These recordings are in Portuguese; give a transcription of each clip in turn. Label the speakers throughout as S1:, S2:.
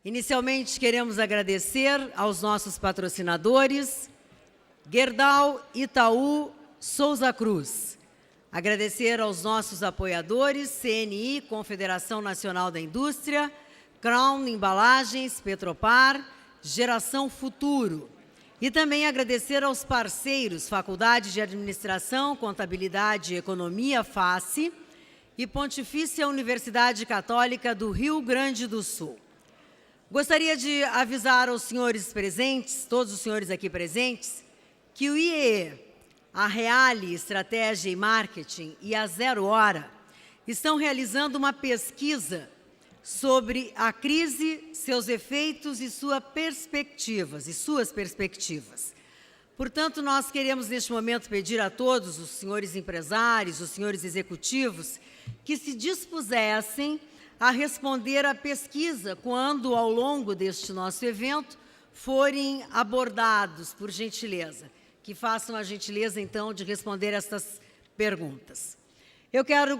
S1: Inicialmente, queremos agradecer aos nossos patrocinadores, Gerdau, Itaú, Souza Cruz. Agradecer aos nossos apoiadores, CNI, Confederação Nacional da Indústria, Crown Embalagens, Petropar, Geração Futuro. E também agradecer aos parceiros, Faculdade de Administração, Contabilidade e Economia, FACE, e Pontifícia Universidade Católica do Rio Grande do Sul. Gostaria de avisar aos senhores presentes, todos os senhores aqui presentes, que o IEE, a Reale Estratégia e Marketing e a Zero Hora estão realizando uma pesquisa sobre a crise, seus efeitos e suas perspectivas. Portanto, nós queremos, neste momento, pedir a todos os senhores empresários, os senhores executivos, que se dispusessem a responder à pesquisa quando, ao longo deste nosso evento, forem abordados, por gentileza, que façam a gentileza, então, de responder estas perguntas. Eu quero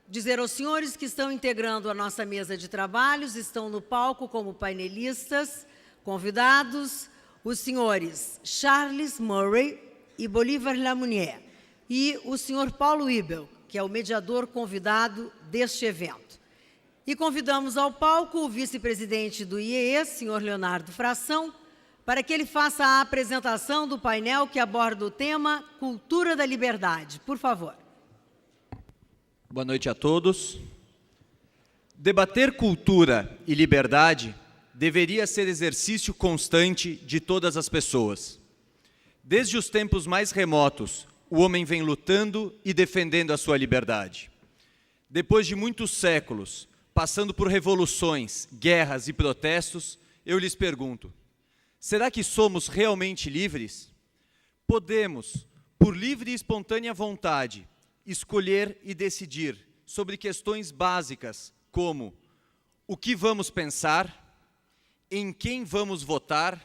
S1: dizer aos senhores que estão integrando a nossa mesa de trabalhos, estão no palco como painelistas, convidados, os senhores Charles Murray e Bolívar Lamounier, e o senhor Paulo Ibel, que é o mediador convidado deste evento. E convidamos ao palco o vice-presidente do IEE, senhor Leonardo Fração, para que ele faça a apresentação do painel que aborda o tema Cultura da Liberdade. Por favor.
S2: Boa noite a todos. Debater cultura e liberdade deveria ser exercício constante de todas as pessoas. Desde os tempos mais remotos, o homem vem lutando e defendendo a sua liberdade. Depois de muitos séculos, passando por revoluções, guerras e protestos, eu lhes pergunto, será que somos realmente livres? Podemos, por livre e espontânea vontade, escolher e decidir sobre questões básicas como o que vamos pensar, em quem vamos votar,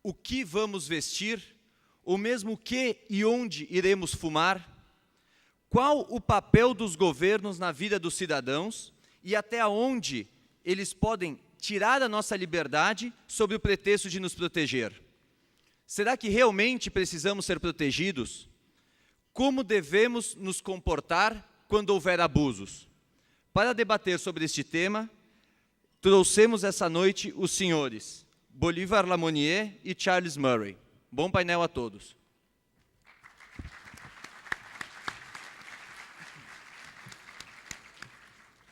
S2: o que vamos vestir, ou mesmo o que e onde iremos fumar, qual o papel dos governos na vida dos cidadãos e até onde eles podem tirar a nossa liberdade sob o pretexto de nos proteger. Será que realmente precisamos ser protegidos? Como devemos nos comportar quando houver abusos? Para debater sobre este tema, trouxemos essa noite os senhores Bolívar Lamounier e Charles Murray. Bom painel a todos.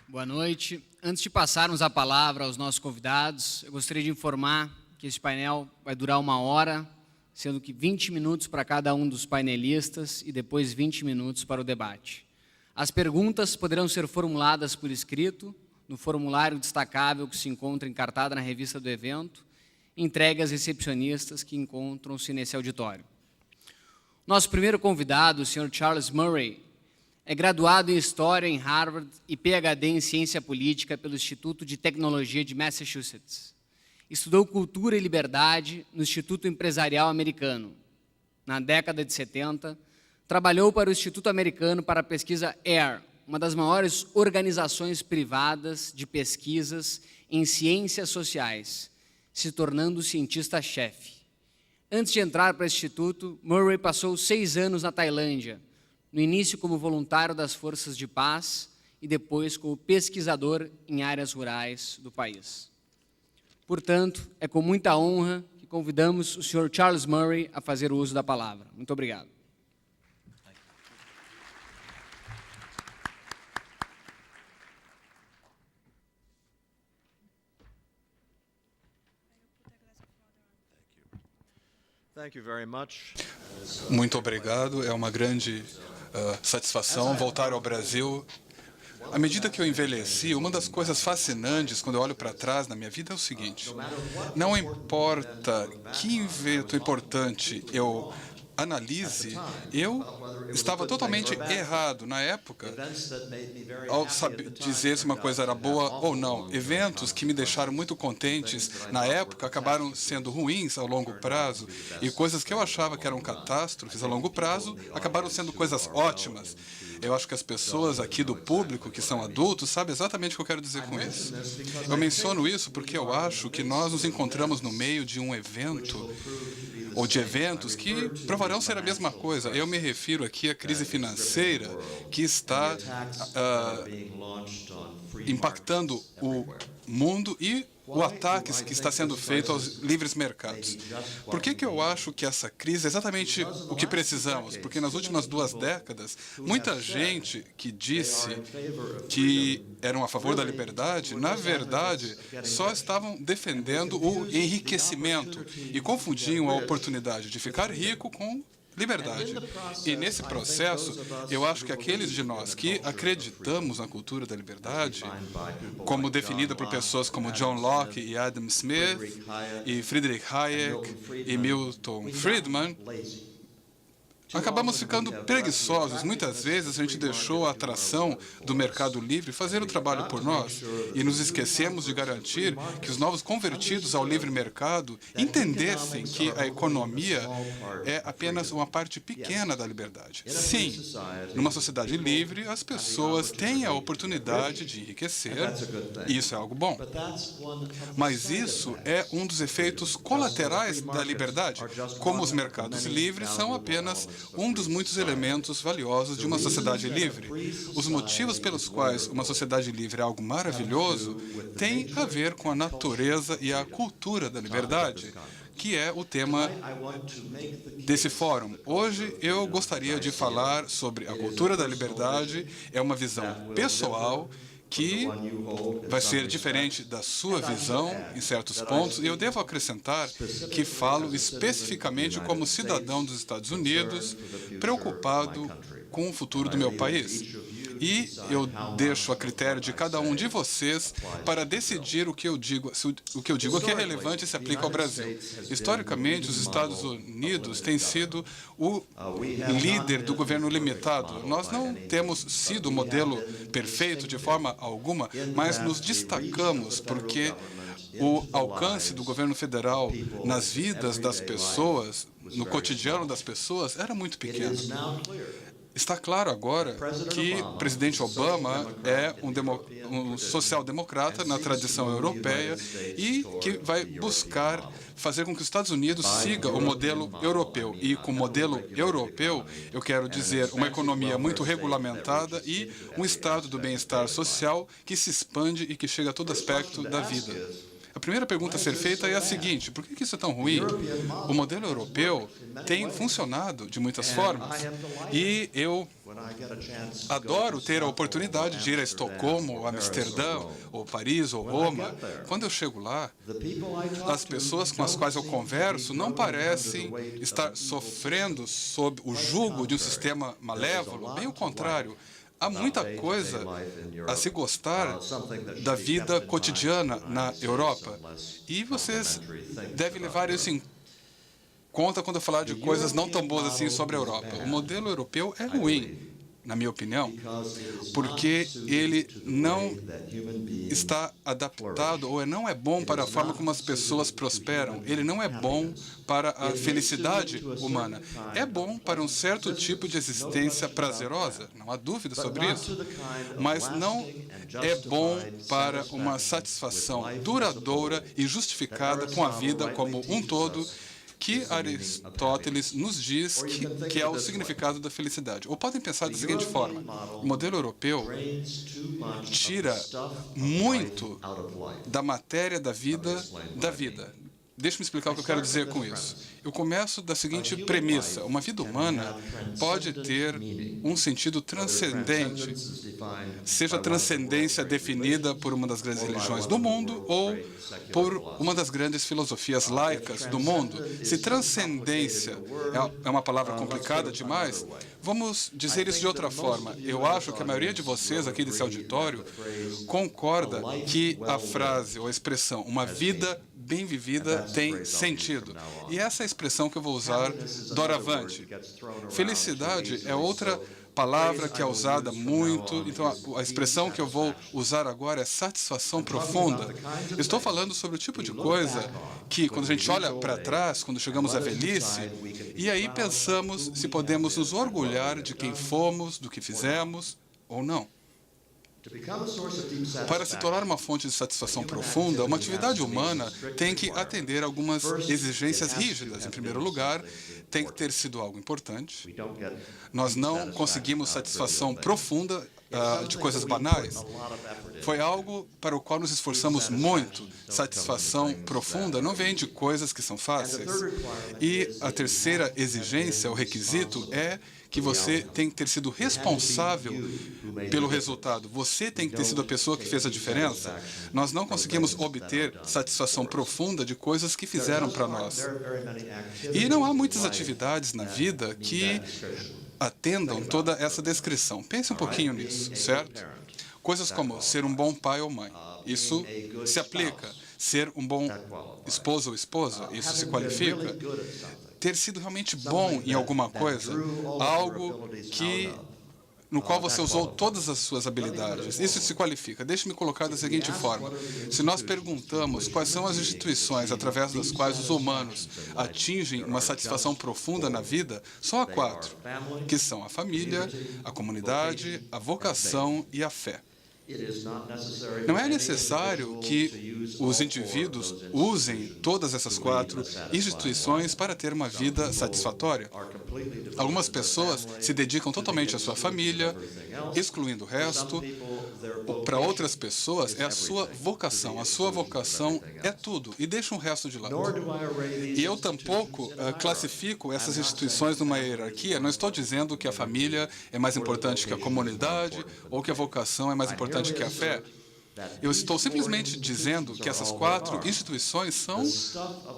S3: Boa noite. Antes de passarmos a palavra aos nossos convidados, eu gostaria de informar que este painel vai durar 1 hora, sendo que 20 minutos para cada um dos painelistas e depois 20 minutos para o debate. As perguntas poderão ser formuladas por escrito, no formulário destacável que se encontra encartado na revista do evento, entregue às recepcionistas que encontram-se nesse auditório. Nosso primeiro convidado, o Sr. Charles Murray, é graduado em História em Harvard e PhD em Ciência Política pelo Instituto de Tecnologia de Massachusetts. Estudou Cultura e Liberdade no Instituto Empresarial Americano. Na década de 70, trabalhou para o Instituto Americano para a Pesquisa AIR, uma das maiores organizações privadas de pesquisas em ciências sociais, se tornando cientista-chefe. Antes de entrar para o Instituto, Murray passou 6 anos na Tailândia, no início como voluntário das Forças de Paz e depois como pesquisador em áreas rurais do país. Portanto, é com muita honra que convidamos o Sr. Charles Murray a fazer o uso da palavra. Muito obrigado.
S4: Muito obrigado. É uma grande satisfação voltar ao Brasil. À medida que eu envelheci, uma das coisas fascinantes quando eu olho para trás na minha vida é o seguinte: não importa que evento importante eu analise, eu estava totalmente errado na época ao dizer se uma coisa era boa ou não. Eventos que me deixaram muito contentes na época acabaram sendo ruins a longo prazo, e coisas que eu achava que eram catástrofes a longo prazo acabaram sendo coisas ótimas. Eu acho que as pessoas aqui do público, que são adultos, sabem exatamente o que eu quero dizer com isso. Eu menciono isso porque eu acho que nós nos encontramos no meio de um evento ou de eventos que provarão ser a mesma coisa. Eu me refiro aqui à crise financeira que está impactando o mundo e o ataque que está sendo feito aos livres mercados. Por que eu acho que essa crise é exatamente o que precisamos? Porque nas últimas 2 décadas, muita gente que disse que eram a favor da liberdade, na verdade, só estavam defendendo o enriquecimento e confundiam a oportunidade de ficar rico com liberdade. E nesse processo, eu acho que aqueles de nós que acreditamos na cultura da liberdade, como definida por pessoas como John Locke e Adam Smith, e Friedrich Hayek e Milton Friedman, acabamos ficando preguiçosos. Muitas vezes a gente deixou a atração do mercado livre fazer o trabalho por nós e nos esquecemos de garantir que os novos convertidos ao livre mercado entendessem que a economia é apenas uma parte pequena da liberdade. Sim, numa sociedade livre, as pessoas têm a oportunidade de enriquecer, e isso é algo bom. Mas isso é um dos efeitos colaterais da liberdade, como os mercados livres são apenas um dos muitos elementos valiosos de uma sociedade livre. Os motivos pelos quais uma sociedade livre é algo maravilhoso têm a ver com a natureza e a cultura da liberdade, que é o tema desse fórum. Hoje eu gostaria de falar sobre a cultura da liberdade. É uma visão pessoal que vai ser diferente da sua visão em certos pontos, e eu devo acrescentar que falo especificamente como cidadão dos Estados Unidos, preocupado com o futuro do meu país. E eu deixo a critério de cada um de vocês para decidir o que eu digo aqui é relevante e se aplica ao Brasil. Historicamente, os Estados Unidos têm sido o líder do governo limitado. Nós não temos sido o modelo perfeito de forma alguma, mas nos destacamos porque o alcance do governo federal nas vidas das pessoas, no cotidiano das pessoas, era muito pequeno. Está claro agora que o presidente Obama é um social-democrata na tradição europeia e que vai buscar fazer com que os Estados Unidos siga o modelo europeu. E com o modelo europeu, eu quero dizer uma economia muito regulamentada e um estado do bem-estar social que se expande e que chega a todo aspecto da vida. A primeira pergunta a ser feita é a seguinte: por que isso é tão ruim? O modelo europeu tem funcionado de muitas formas e eu adoro ter a oportunidade de ir a Estocolmo, ou Amsterdã, ou Paris, ou Roma. Quando eu chego lá, as pessoas com as quais eu converso não parecem estar sofrendo sob o jugo de um sistema malévolo, bem o contrário. Há muita coisa a se gostar da vida cotidiana na Europa. E vocês devem levar isso em conta quando eu falar de coisas não tão boas assim sobre a Europa. O modelo europeu é ruim, na minha opinião, porque ele não está adaptado ou não é bom para a forma como as pessoas prosperam. Ele não é bom para a felicidade humana. É bom para um certo tipo de existência prazerosa, não há dúvida sobre isso, mas não é bom para uma satisfação duradoura e justificada com a vida como um todo, que Aristóteles nos diz que é o significado da felicidade. Ou podem pensar da seguinte forma: o modelo europeu tira muito da matéria da vida. Deixe-me explicar o que eu quero dizer com isso. Eu começo da seguinte premissa: uma vida humana pode ter um sentido transcendente, seja a transcendência definida por uma das grandes religiões do mundo ou por uma das grandes filosofias laicas do mundo. Se transcendência é uma palavra complicada demais, vamos dizer isso de outra forma. Eu acho que a maioria de vocês aqui desse auditório concorda que a frase ou a expressão "uma vida bem vivida" tem sentido. E essa é a expressão que eu vou usar doravante. Felicidade é outra palavra que é usada muito. Então, a expressão que eu vou usar agora é satisfação profunda. Estou falando sobre o tipo de coisa que, quando a gente olha para trás, quando chegamos à velhice, e aí pensamos se podemos nos orgulhar de quem fomos, do que fizemos ou não. Para se tornar uma fonte de satisfação profunda, uma atividade humana tem que atender algumas exigências rígidas. Em primeiro lugar, tem que ter sido algo importante. Nós não conseguimos satisfação profunda de coisas banais. Foi algo para o qual nos esforçamos muito. Satisfação profunda não vem de coisas que são fáceis. E a terceira exigência, o requisito, é que você tem que ter sido responsável pelo resultado. Você tem que ter sido a pessoa que fez a diferença. Nós não conseguimos obter satisfação profunda de coisas que fizeram para nós. E não há muitas atividades na vida que atendam toda essa descrição. Pense um pouquinho nisso, certo? Coisas como ser um bom pai ou mãe. Isso se aplica. Ser um bom esposo ou esposa. Isso se qualifica. Ter sido realmente bom em alguma coisa, algo no qual você usou todas as suas habilidades. Isso se qualifica. Deixe-me colocar da seguinte forma. Se nós perguntamos quais são as instituições através das quais os humanos atingem uma satisfação profunda na vida, só há 4, que são a família, a comunidade, a vocação e a fé. Não é necessário que os indivíduos usem todas essas 4 instituições para ter uma vida satisfatória. Algumas pessoas se dedicam totalmente à sua família, excluindo o resto. Para outras pessoas, é a sua vocação. A sua vocação é tudo, e deixam o resto de lado. E eu tampouco classifico essas instituições numa hierarquia. Não estou dizendo que a família é mais importante que a comunidade ou que a vocação é mais importante que a fé. Eu estou simplesmente dizendo que essas 4 instituições são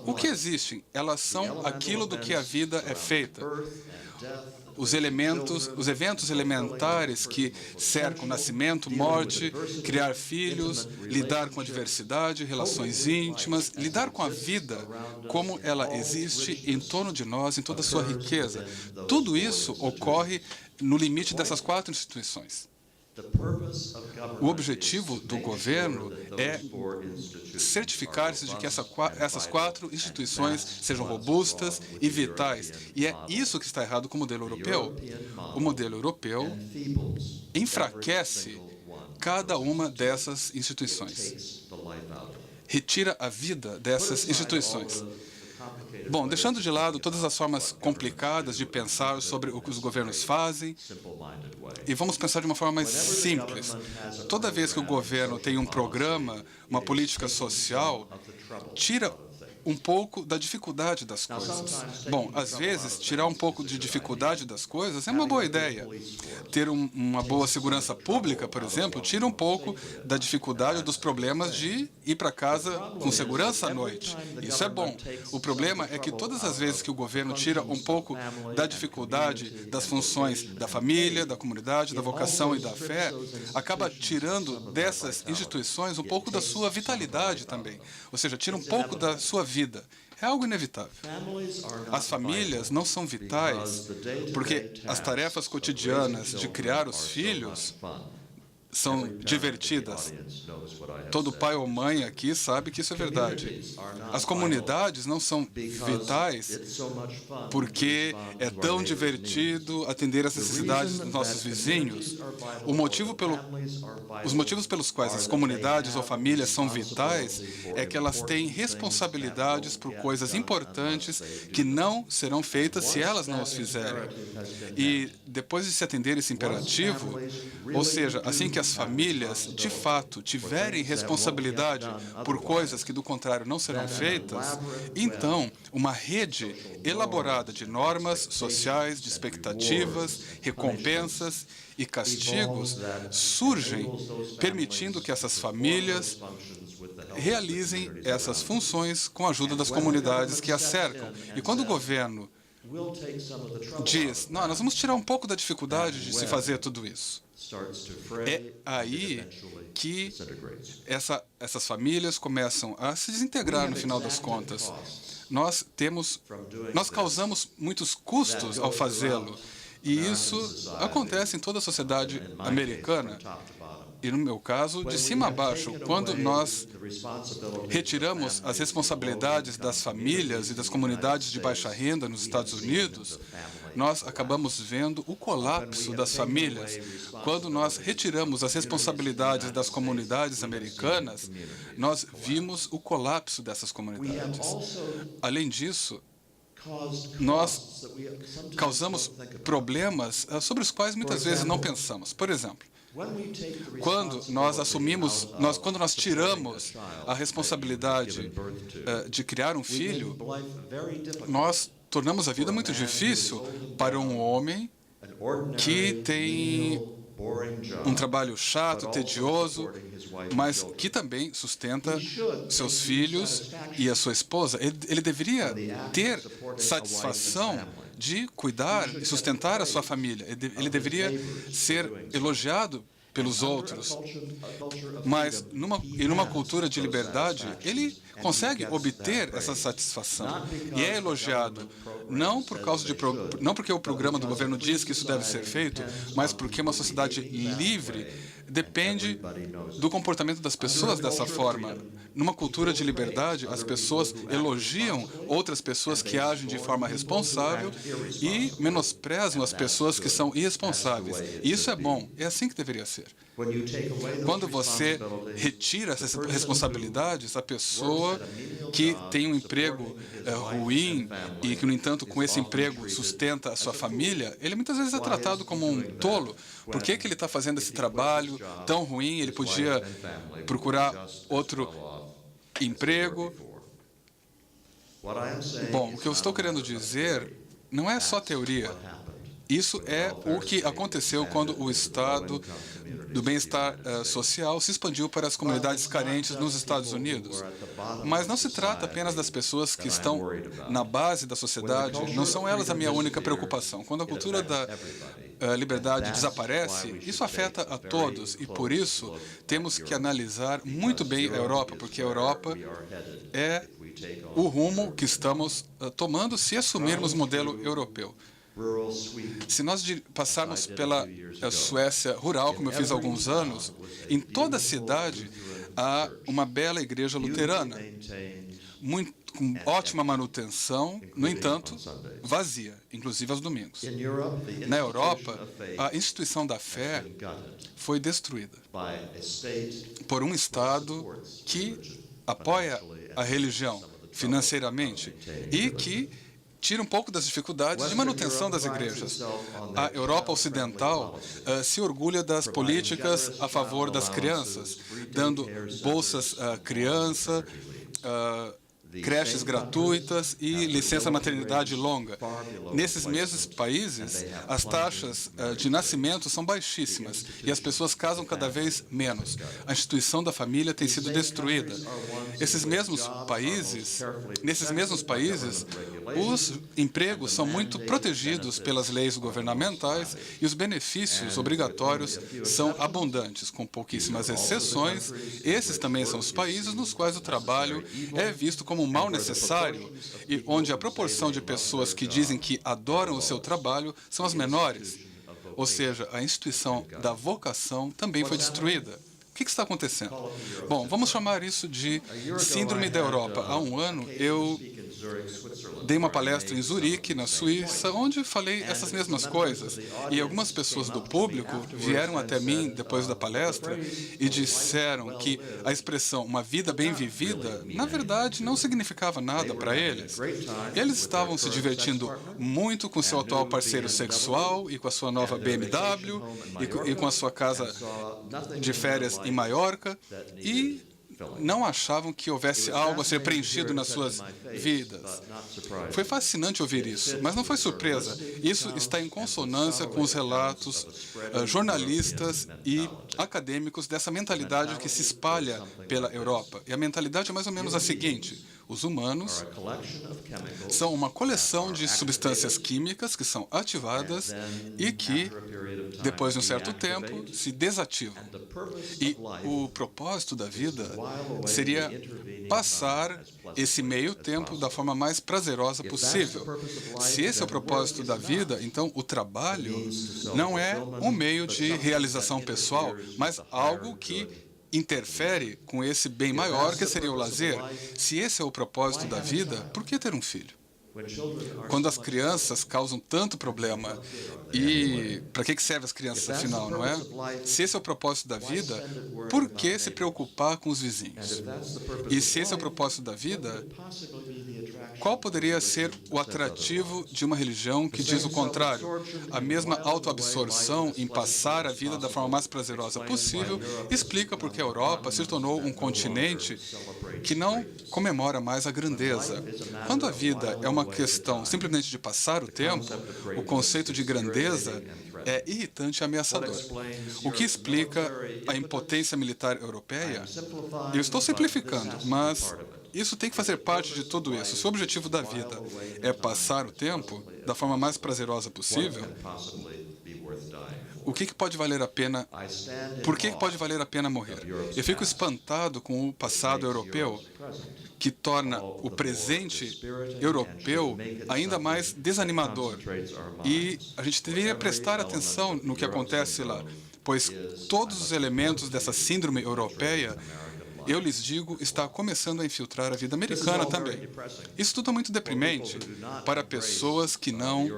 S4: o que existem. Elas são aquilo do que a vida é feita. Os eventos elementares que cercam nascimento, morte, criar filhos, lidar com a diversidade, relações íntimas, lidar com a vida como ela existe em torno de nós, em toda a sua riqueza. Tudo isso ocorre no limite dessas 4 instituições. O objetivo do governo é certificar-se de que essas 4 instituições sejam robustas e vitais. E é isso que está errado com o modelo europeu. O modelo europeu enfraquece cada uma dessas instituições. Retira a vida dessas instituições. Bom, deixando de lado todas as formas complicadas de pensar sobre o que os governos fazem, e vamos pensar de uma forma mais simples. Toda vez que o governo tem um programa, uma política social, tira um pouco da dificuldade das coisas. Bom, às vezes, tirar um pouco de dificuldade das coisas é uma boa ideia. Ter uma boa segurança pública, por exemplo, tira um pouco da dificuldade dos problemas de ir para casa com segurança à noite. Isso é bom. O problema é que todas as vezes que o governo tira um pouco da dificuldade das funções da família, da comunidade, da vocação e da fé, acaba tirando dessas instituições um pouco da sua vitalidade também. Ou seja, tira um pouco da sua vida. É algo inevitável. As famílias não são vitais porque as tarefas cotidianas de criar os filhos são divertidas. Todo pai ou mãe aqui sabe que isso é verdade. As comunidades não são vitais porque é tão divertido atender às necessidades dos nossos vizinhos. Os motivos pelos quais as comunidades ou famílias são vitais é que elas têm responsabilidades por coisas importantes que não serão feitas se elas não os fizerem. E depois de se atender esse imperativo, ou seja, assim que as famílias, de fato, tiverem responsabilidade por coisas que, do contrário, não serão feitas, então, uma rede elaborada de normas sociais, de expectativas, recompensas e castigos surgem, permitindo que essas famílias realizem essas funções com a ajuda das comunidades que as cercam. E quando o governo diz, não, nós vamos tirar um pouco da dificuldade de se fazer tudo isso, é aí que essas famílias começam a se desintegrar no final das contas. Nós causamos muitos custos ao fazê-lo. E isso acontece em toda a sociedade americana. E, no meu caso, de cima a baixo, quando nós retiramos as responsabilidades das famílias e das comunidades de baixa renda nos Estados Unidos, nós acabamos vendo o colapso das famílias. Quando nós retiramos as responsabilidades das comunidades americanas, nós vimos o colapso dessas comunidades. Além disso, nós causamos problemas sobre os quais muitas vezes não pensamos. Por exemplo, quando nós tiramos a responsabilidade de criar um filho, nós tornamos a vida muito difícil para um homem que tem um trabalho chato, tedioso, mas que também sustenta seus filhos e a sua esposa. Ele deveria ter satisfação de cuidar e sustentar a sua família. Ele deveria ser elogiado pelos outros. Mas, numa cultura de liberdade, ele consegue obter essa satisfação e é elogiado, não porque o programa do governo diz que isso deve ser feito, mas porque uma sociedade livre depende do comportamento das pessoas dessa forma. Numa cultura de liberdade, as pessoas elogiam outras pessoas que agem de forma responsável e menosprezam as pessoas que são irresponsáveis. E isso é bom, é assim que deveria ser. Quando você retira essas responsabilidades, a pessoa que tem um emprego ruim e que, no entanto, com esse emprego sustenta a sua família, ele muitas vezes é tratado como um tolo. Por que ele está fazendo esse trabalho tão ruim? Ele podia procurar outro emprego. Bom, o que eu estou querendo dizer não é só teoria. Isso é o que aconteceu quando o Estado do bem-estar social se expandiu para as comunidades carentes nos Estados Unidos. Mas não se trata apenas das pessoas que estão na base da sociedade, não são elas a minha única preocupação. Quando a cultura da liberdade desaparece, isso afeta a todos, e por isso temos que analisar muito bem a Europa, porque a Europa é o rumo que estamos tomando se assumirmos o modelo europeu. Se nós passarmos pela Suécia rural, como eu fiz há alguns anos, em toda a cidade há uma bela igreja luterana, com ótima manutenção, no entanto, vazia, inclusive aos domingos. Na Europa, a instituição da fé foi destruída por um Estado que apoia a religião financeiramente e que tira um pouco das dificuldades de manutenção das igrejas. A Europa Ocidental se orgulha das políticas a favor das crianças, dando bolsas à criança, creches gratuitas e licença maternidade longa. Nesses mesmos países, as taxas de nascimento são baixíssimas e as pessoas casam cada vez menos. A instituição da família tem sido destruída. Nesses mesmos países, os empregos são muito protegidos pelas leis governamentais e os benefícios obrigatórios são abundantes, com pouquíssimas exceções. Esses também são os países nos quais o trabalho é visto como um mal necessário e onde a proporção de pessoas que dizem que adoram o seu trabalho são as menores. Ou seja, a instituição da vocação também foi destruída. O que está acontecendo? Bom, vamos chamar isso de síndrome da Europa. Há um ano, eu dei uma palestra em Zurique, na Suíça, onde falei essas mesmas coisas. E algumas pessoas do público vieram até mim depois da palestra e disseram que a expressão "uma vida bem vivida", na verdade, não significava nada para eles. Eles estavam se divertindo muito com seu atual parceiro sexual e com a sua nova BMW e com a sua casa de férias em Maiorca e não achavam que houvesse algo a ser preenchido nas suas vidas. Foi fascinante ouvir isso, mas não foi surpresa. Isso está em consonância com os relatos jornalistas e acadêmicos dessa mentalidade que se espalha pela Europa. E a mentalidade é mais ou menos a seguinte: Os humanos são uma coleção de substâncias químicas que são ativadas e que, depois de um certo tempo, se desativam. E o propósito da vida seria passar esse meio tempo da forma mais prazerosa possível. Se esse é o propósito da vida, então o trabalho não é um meio de realização pessoal, mas algo que interfere com esse bem maior que seria o lazer. Se esse é o propósito da vida, por que ter um filho? Quando as crianças causam tanto problema, e para que servem as crianças afinal, não é? Se esse é o propósito da vida, por que se preocupar com os vizinhos? E se esse é o propósito da vida, qual poderia ser o atrativo de uma religião que diz o contrário? A mesma autoabsorção em passar a vida da forma mais prazerosa possível explica por que a Europa se tornou um continente que não comemora mais a grandeza. Quando a vida é uma questão simplesmente de passar o tempo, o conceito de grandeza é irritante e ameaçador. O que explica a impotência militar europeia? Eu estou simplificando, mas isso tem que fazer parte de tudo isso. Se o objetivo da vida é passar o tempo da forma mais prazerosa possível, o que pode valer a pena? Por que pode valer a pena morrer? Eu fico espantado com o passado europeu, que torna o presente europeu ainda mais desanimador. E a gente deveria prestar atenção no que acontece lá, pois todos os elementos dessa síndrome europeia, eu lhes digo, está começando a infiltrar a vida americana também. Isso tudo é muito deprimente para pessoas que não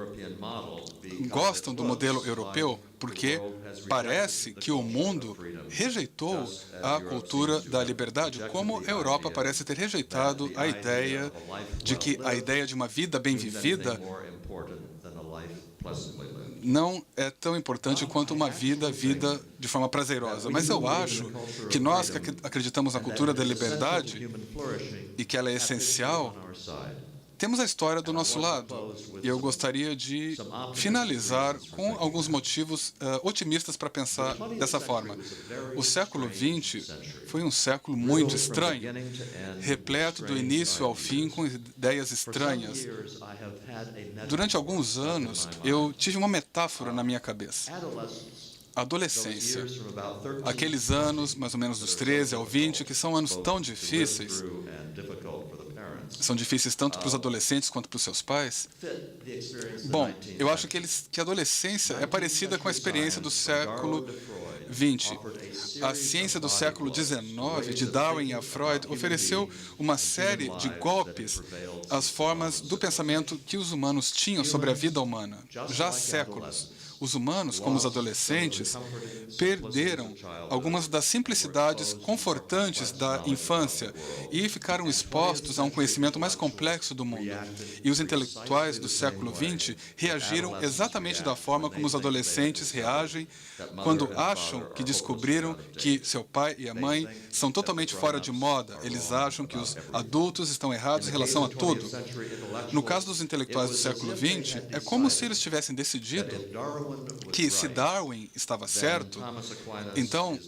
S4: gostam do modelo europeu, porque parece que o mundo rejeitou a cultura da liberdade, como a Europa parece ter rejeitado a ideia de uma vida bem vivida não é tão importante quanto uma vida de forma prazerosa. Mas eu acho que nós que acreditamos na cultura da liberdade e que ela é essencial, temos a história do nosso lado. E eu gostaria de finalizar com alguns motivos otimistas para pensar dessa forma. O século XX foi um século muito estranho, repleto do início ao fim com ideias estranhas. Durante alguns anos, eu tive uma metáfora na minha cabeça. Adolescência. Aqueles anos, mais ou menos dos 13 ao 20, que são anos tão difíceis. São difíceis tanto para os adolescentes quanto para os seus pais? Bom, eu acho que a adolescência é parecida com a experiência do século XX. A ciência do século XIX, de Darwin e a Freud, ofereceu uma série de golpes às formas do pensamento que os humanos tinham sobre a vida humana, já há séculos. Os humanos, como os adolescentes, perderam algumas das simplicidades confortantes da infância e ficaram expostos a um conhecimento mais complexo do mundo. E os intelectuais do século XX reagiram exatamente da forma como os adolescentes reagem quando acham que descobriram que seu pai e a mãe são totalmente fora de moda. Eles acham que os adultos estão errados em relação a tudo. No caso dos intelectuais do século XX, é como se eles tivessem decidido que se Darwin estava certo, então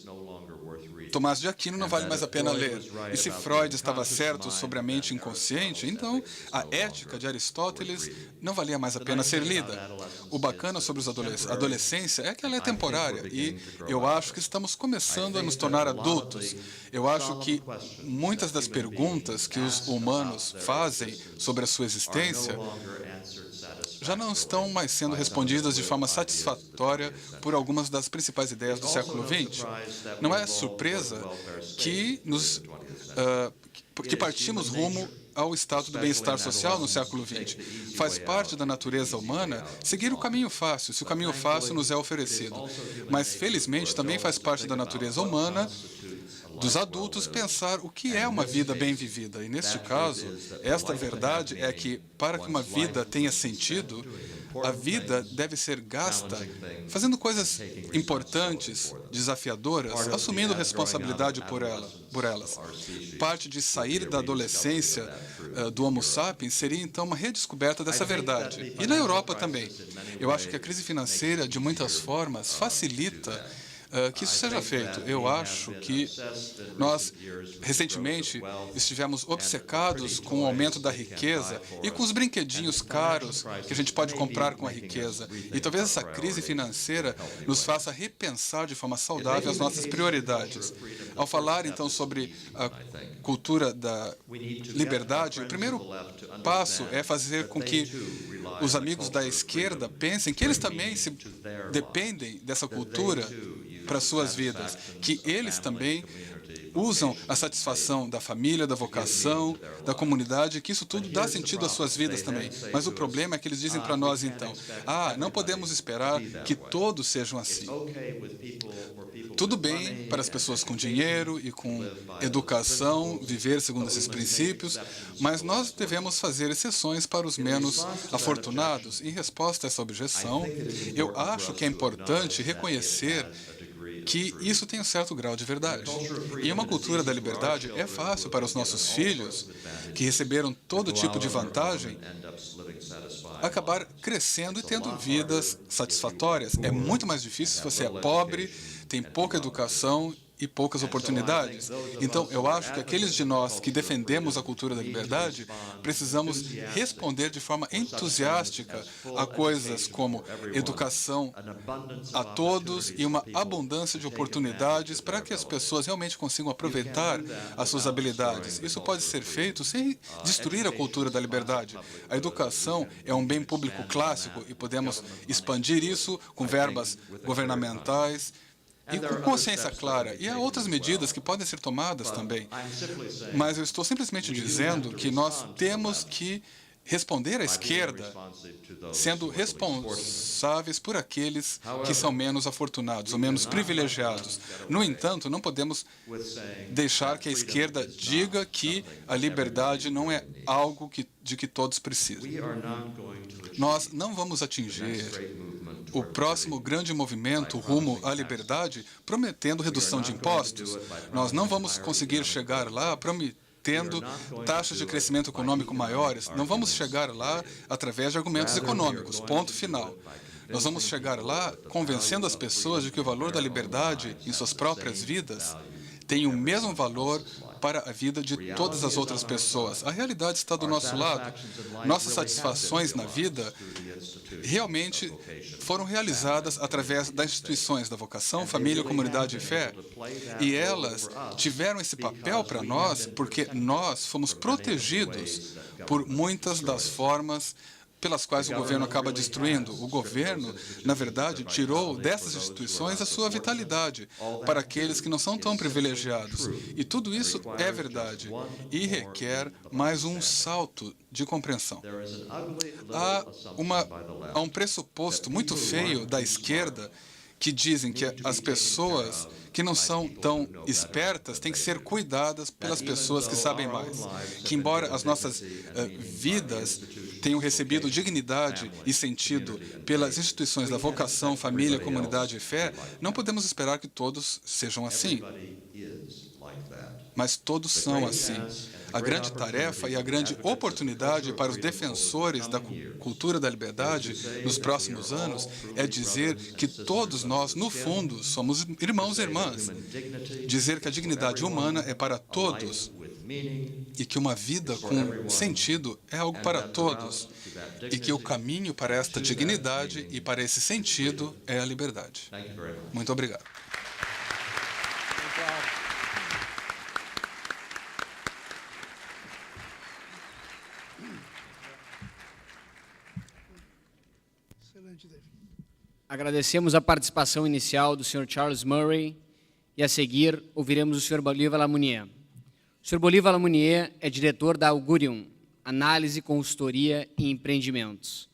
S4: Tomás de Aquino não vale mais a pena ler. E se Freud estava certo sobre a mente inconsciente, então a ética de Aristóteles não valia mais a pena ser lida. O bacana sobre a adolescência é que ela é temporária e eu acho que estamos começando a nos tornar adultos. Eu acho que muitas das perguntas que os humanos fazem sobre a sua existência já não estão mais sendo respondidas de forma satisfatória por algumas das principais ideias do século XX. Não é surpresa que partimos rumo ao estado do bem-estar social no século XX. Faz parte da natureza humana seguir o caminho fácil, se o caminho fácil nos é oferecido. Mas, felizmente, também faz parte da natureza humana dos adultos pensar o que é uma vida bem vivida. E, neste caso, esta verdade é que, para que uma vida tenha sentido, a vida deve ser gasta fazendo coisas importantes, desafiadoras, assumindo responsabilidade por elas. Parte de sair da adolescência do Homo sapiens seria, então, uma redescoberta dessa verdade. E na Europa também. Eu acho que a crise financeira, de muitas formas, facilita que isso seja feito. Eu acho que nós, recentemente, estivemos obcecados com o aumento da riqueza e com os brinquedinhos caros que a gente pode comprar com a riqueza. E talvez essa crise financeira nos faça repensar de forma saudável as nossas prioridades. Ao falar, então, sobre a cultura da liberdade, o primeiro passo é fazer com que os amigos da esquerda pensem que eles também dependem dessa cultura para suas vidas, que eles também usam a satisfação da família, da vocação, da comunidade, que isso tudo dá sentido às suas vidas também. Mas o problema é que eles dizem para nós, então, não podemos esperar que todos sejam assim. Tudo bem para as pessoas com dinheiro e com educação viver segundo esses princípios, mas nós devemos fazer exceções para os menos afortunados. Em resposta a essa objeção, eu acho que é importante reconhecer que isso tem um certo grau de verdade. Em uma cultura da liberdade, é fácil para os nossos filhos, que receberam todo tipo de vantagem, acabar crescendo e tendo vidas satisfatórias. É muito mais difícil se você é pobre, tem pouca educação e poucas oportunidades. Então, eu acho que aqueles de nós que defendemos a cultura da liberdade, precisamos responder de forma entusiástica a coisas como educação a todos e uma abundância de oportunidades para que as pessoas realmente consigam aproveitar as suas habilidades. Isso pode ser feito sem destruir a cultura da liberdade. A educação é um bem público clássico e podemos expandir isso com verbas governamentais e com consciência clara. E há outras medidas que podem ser tomadas também. Mas eu estou simplesmente dizendo que nós temos que responder à esquerda sendo responsáveis por aqueles que são menos afortunados ou menos privilegiados. No entanto, não podemos deixar que a esquerda diga que a liberdade não é algo de que todos precisam. Nós não vamos atingir o próximo grande movimento rumo à liberdade prometendo redução de impostos. Nós não vamos conseguir chegar lá prometendo taxas de crescimento econômico maiores. Não vamos chegar lá através de argumentos econômicos, ponto final. Nós vamos chegar lá convencendo as pessoas de que o valor da liberdade em suas próprias vidas tem o mesmo valor para a vida de todas as outras pessoas. A realidade está do nosso lado. Nossas satisfações na vida realmente foram realizadas através das instituições da vocação, família, comunidade e fé. E elas tiveram esse papel para nós porque nós fomos protegidos por muitas das formas pelas quais o governo acaba destruindo. O governo, na verdade, tirou dessas instituições a sua vitalidade para aqueles que não são tão privilegiados. E tudo isso é verdade e requer mais um salto de compreensão. Há um pressuposto muito feio da esquerda que dizem que as pessoas que não são tão espertas têm que ser cuidadas pelas pessoas que sabem mais. Que, embora as nossas vidas tenham recebido dignidade e sentido pelas instituições da vocação, família, comunidade e fé, não podemos esperar que todos sejam assim. Mas todos são assim. A grande tarefa e a grande oportunidade para os defensores da cultura da liberdade nos próximos anos é dizer que todos nós, no fundo, somos irmãos e irmãs. Dizer que a dignidade humana é para todos e que uma vida com sentido é algo para todos e que o caminho para esta dignidade e para esse sentido é a liberdade. Muito obrigado.
S3: Agradecemos a participação inicial do Sr. Charles Murray e, a seguir, ouviremos o Sr. Bolívar Lamounier. O Sr. Bolívar Lamounier é diretor da Augurium, Análise, Consultoria e Empreendimentos.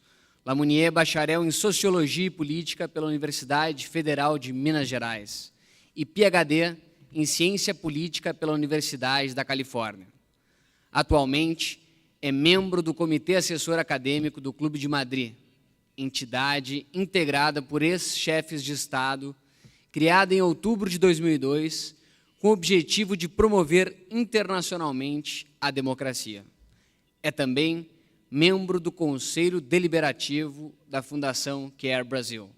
S3: Lamounier é bacharel em Sociologia e Política pela Universidade Federal de Minas Gerais e PhD em Ciência Política pela Universidade da Califórnia. Atualmente, é membro do Comitê Assessor Acadêmico do Clube de Madrid, entidade integrada por ex-chefes de Estado, criada em outubro de 2002, com o objetivo de promover internacionalmente a democracia. É também membro do Conselho Deliberativo da Fundação Care Brasil.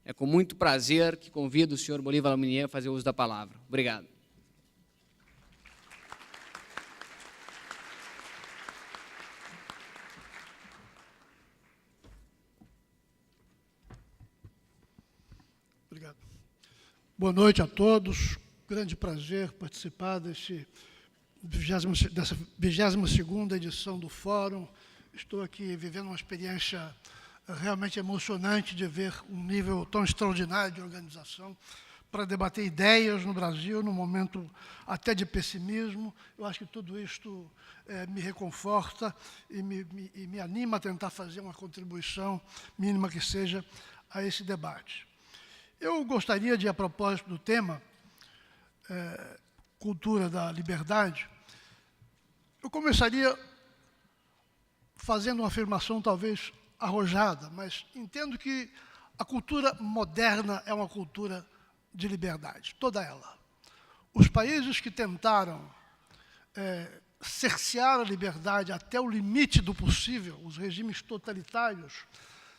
S3: É com muito prazer que convido o senhor Bolívar Laminier a fazer uso da palavra. Obrigado.
S5: Obrigado. Boa noite a todos. Grande prazer participar dessa 22ª edição do Fórum. Estou aqui vivendo uma experiência realmente emocionante de ver um nível tão extraordinário de organização para debater ideias no Brasil, num momento até de pessimismo. Eu acho que tudo isto me reconforta e me anima a tentar fazer uma contribuição, mínima que seja, a esse debate. Eu gostaria de, a propósito do tema, cultura da liberdade, eu começaria fazendo uma afirmação talvez arrojada, mas entendo que a cultura moderna é uma cultura de liberdade, toda ela. Os países que tentaram cercear a liberdade até o limite do possível, os regimes totalitários,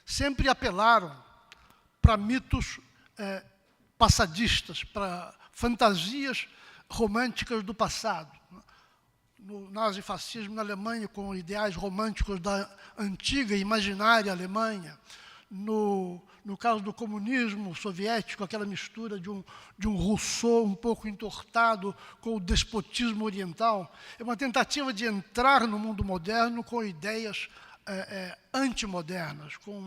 S5: sempre apelaram para mitos passadistas, para fantasias românticas do passado. No nazifascismo na Alemanha, com ideais românticos da antiga e imaginária Alemanha. No caso do comunismo soviético, aquela mistura de um Rousseau um pouco entortado com o despotismo oriental. É uma tentativa de entrar no mundo moderno com ideias antimodernas, com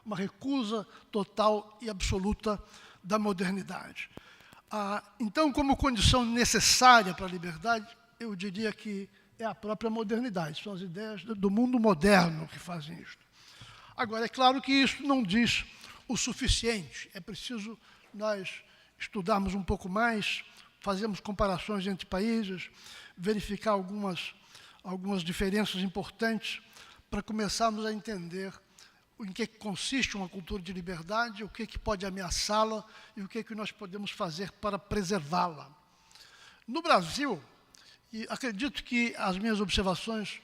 S5: uma recusa total e absoluta da modernidade. Então, como condição necessária para a liberdade, eu diria que é a própria modernidade, são as ideias do mundo moderno que fazem isto. Agora, é claro que isso não diz o suficiente, é preciso nós estudarmos um pouco mais, fazermos comparações entre países, verificar algumas diferenças importantes para começarmos a entender em que consiste uma cultura de liberdade, o que pode ameaçá-la e o que nós podemos fazer para preservá-la. No Brasil, e acredito que as minhas observações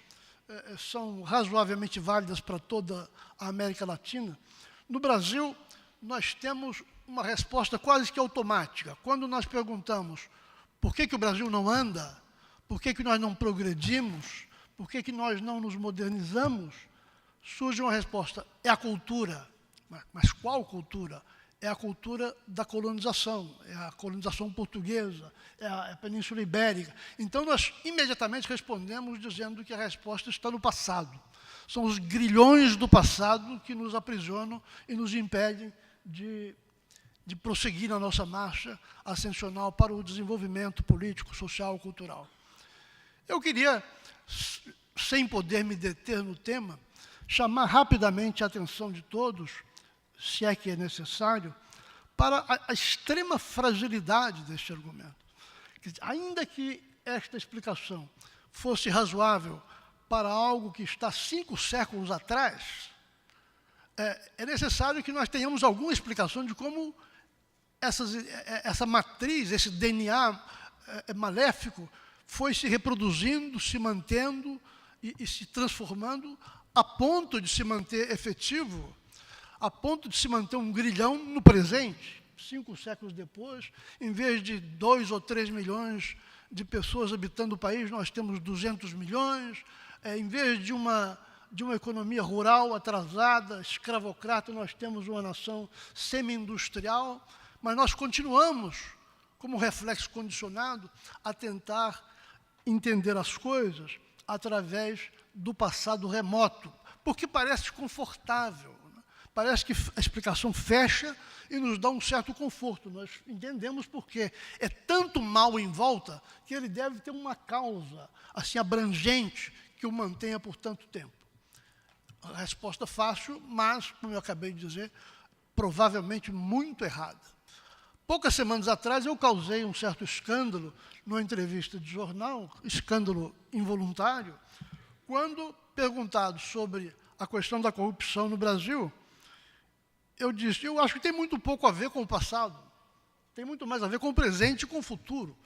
S5: são razoavelmente válidas para toda a América Latina, no Brasil nós temos uma resposta quase que automática. Quando nós perguntamos por que o Brasil não anda, por que nós não progredimos, por que nós não nos modernizamos, surge uma resposta: é a cultura. Mas qual cultura? É a cultura da colonização, é a colonização portuguesa, é a Península Ibérica. Então, nós imediatamente respondemos dizendo que a resposta está no passado. São os grilhões do passado que nos aprisionam e nos impedem de prosseguir na nossa marcha ascensional para o desenvolvimento político, social, cultural. Eu queria, sem poder me deter no tema, chamar rapidamente a atenção de todos, se é que é necessário, para a extrema fragilidade deste argumento. Ainda que esta explicação fosse razoável para algo que está 5 séculos atrás, é necessário que nós tenhamos alguma explicação de como essa matriz, esse DNA maléfico, foi se reproduzindo, se mantendo e se transformando a ponto de se manter efetivo, a ponto de se manter um grilhão no presente, 5 séculos depois. Em vez de 2 ou 3 milhões de pessoas habitando o país, nós temos 200 milhões. Em vez de uma economia rural atrasada, escravocrata, nós temos uma nação semi-industrial, mas nós continuamos, como reflexo condicionado, a tentar entender as coisas através do passado remoto, porque parece confortável, né? Parece que a explicação fecha e nos dá um certo conforto. Nós entendemos porque é tanto mal em volta que ele deve ter uma causa assim abrangente que o mantenha por tanto tempo. A resposta fácil, mas, como eu acabei de dizer, provavelmente muito errada. Poucas semanas atrás eu causei um certo escândalo numa entrevista de jornal, escândalo involuntário, quando perguntado sobre a questão da corrupção no Brasil, eu disse: eu acho que tem muito pouco a ver com o passado, tem muito mais a ver com o presente e com o futuro.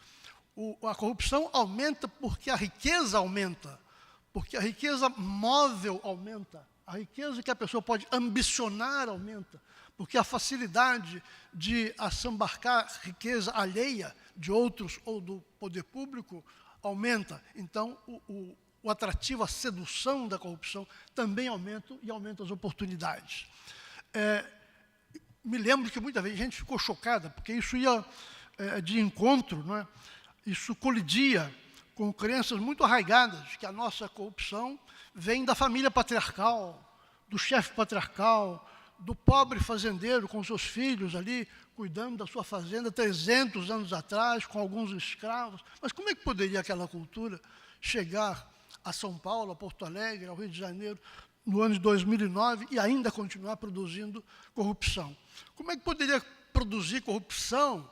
S5: A corrupção aumenta porque a riqueza aumenta, porque a riqueza móvel aumenta, a riqueza que a pessoa pode ambicionar aumenta, porque a facilidade de assambarcar riqueza alheia de outros ou do poder público aumenta. Então, o atrativo, a sedução da corrupção também aumenta e aumenta as oportunidades. Me lembro que muita vez a gente ficou chocada, porque isso ia de encontro, não é? Isso colidia com crenças muito arraigadas, que a nossa corrupção vem da família patriarcal, do chefe patriarcal, do pobre fazendeiro com seus filhos ali, cuidando da sua fazenda 300 anos atrás, com alguns escravos. Mas como é que poderia aquela cultura chegar a São Paulo, a Porto Alegre, ao Rio de Janeiro, no ano de 2009, e ainda continuar produzindo corrupção? Como é que poderia produzir corrupção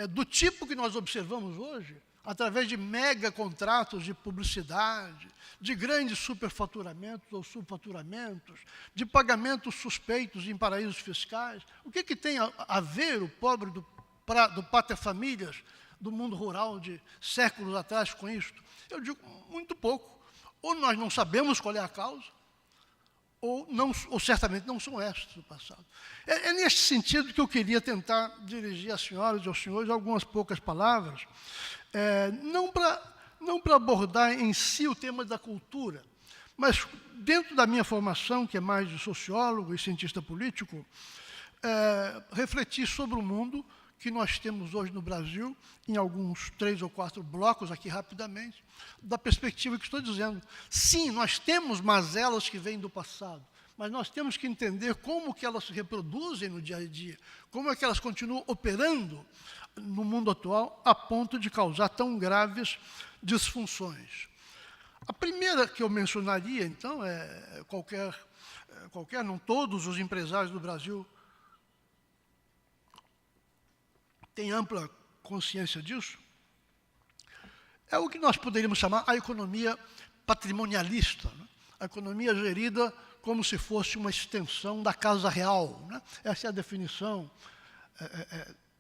S5: do tipo que nós observamos hoje, através de mega contratos de publicidade, de grandes superfaturamentos ou subfaturamentos, de pagamentos suspeitos em paraísos fiscais? O que tem a ver o pobre do pátria-famílias do mundo rural de séculos atrás com isto? Eu digo, muito pouco. Ou nós não sabemos qual é a causa, ou certamente não são estes do passado. É neste sentido que eu queria tentar dirigir às senhoras e aos senhores algumas poucas palavras, não para abordar em si o tema da cultura, mas dentro da minha formação, que é mais de sociólogo e cientista político, refletir sobre o mundo que nós temos hoje no Brasil, em alguns 3 ou 4 blocos aqui rapidamente, da perspectiva que estou dizendo. Sim, nós temos mazelas que vêm do passado, mas nós temos que entender como que elas se reproduzem no dia a dia, como é que elas continuam operando no mundo atual a ponto de causar tão graves disfunções. A primeira que eu mencionaria, então, não todos os empresários do Brasil têm ampla consciência disso, é o que nós poderíamos chamar a economia patrimonialista, né? A economia gerida como se fosse uma extensão da Casa Real, né? Essa é a definição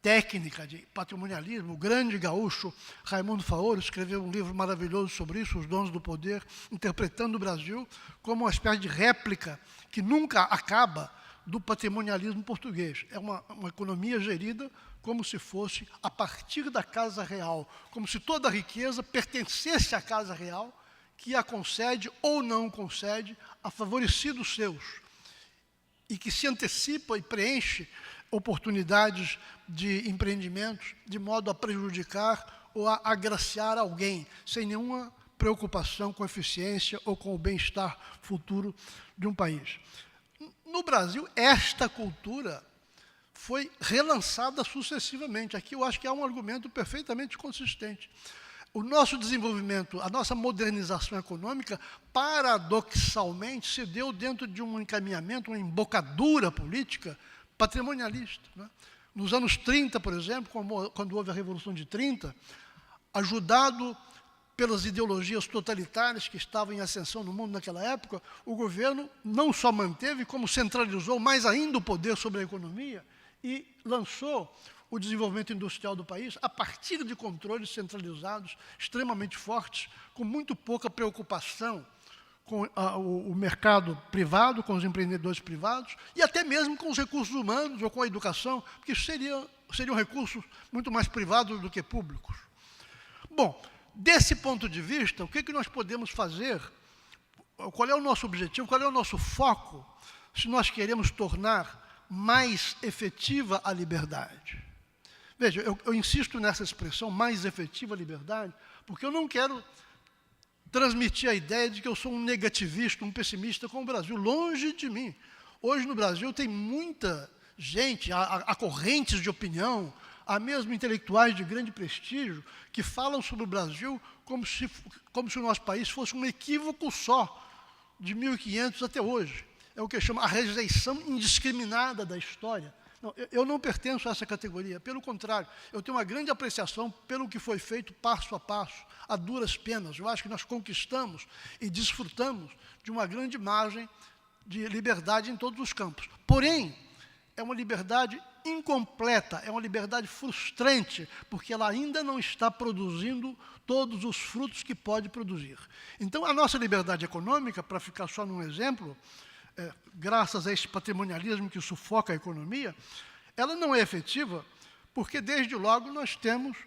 S5: técnica de patrimonialismo. O grande gaúcho Raimundo Faoro escreveu um livro maravilhoso sobre isso, Os Donos do Poder, interpretando o Brasil como uma espécie de réplica que nunca acaba do patrimonialismo português. É uma economia gerida como se fosse a partir da Casa Real, como se toda a riqueza pertencesse à Casa Real, que a concede ou não concede a favorecidos seus, e que se antecipa e preenche oportunidades de empreendimentos de modo a prejudicar ou a agraciar alguém, sem nenhuma preocupação com a eficiência ou com o bem-estar futuro de um país. No Brasil, esta cultura foi relançada sucessivamente. Aqui eu acho que há um argumento perfeitamente consistente. O nosso desenvolvimento, a nossa modernização econômica, paradoxalmente, se deu dentro de um encaminhamento, uma embocadura política patrimonialista, né? Nos anos 30, por exemplo, quando houve a Revolução de 30, ajudado pelas ideologias totalitárias que estavam em ascensão no mundo naquela época, o governo não só manteve, como centralizou mais ainda o poder sobre a economia e lançou o desenvolvimento industrial do país a partir de controles centralizados extremamente fortes, com muito pouca preocupação com o mercado privado, com os empreendedores privados, e até mesmo com os recursos humanos ou com a educação, porque seriam recursos muito mais privados do que públicos. Bom, desse ponto de vista, o que nós podemos fazer? Qual é o nosso objetivo? Qual é o nosso foco, se nós queremos tornar mais efetiva a liberdade? Veja, eu insisto nessa expressão, mais efetiva a liberdade, porque eu não quero transmitir a ideia de que eu sou um negativista, um pessimista com o Brasil. Longe de mim. Hoje no Brasil tem muita gente, há correntes de opinião, há mesmo intelectuais de grande prestígio, que falam sobre o Brasil como se o nosso país fosse um equívoco só, de 1500 até hoje. É o que chama a rejeição indiscriminada da história. Não, eu não pertenço a essa categoria, pelo contrário, eu tenho uma grande apreciação pelo que foi feito passo a passo, a duras penas. Eu acho que nós conquistamos e desfrutamos de uma grande margem de liberdade em todos os campos. Porém, é uma liberdade incompleta, é uma liberdade frustrante, porque ela ainda não está produzindo todos os frutos que pode produzir. Então, a nossa liberdade econômica, para ficar só num exemplo, graças a esse patrimonialismo que sufoca a economia, ela não é efetiva porque, desde logo, nós temos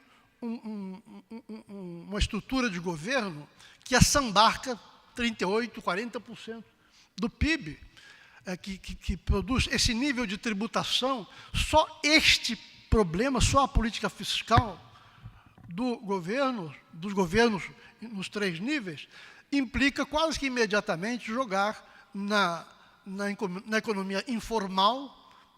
S5: uma estrutura de governo que assambarca 38%, 40% do PIB, que produz esse nível de tributação. Só este problema, só a política fiscal dos governos nos 3 níveis, implica quase que imediatamente jogar na economia informal,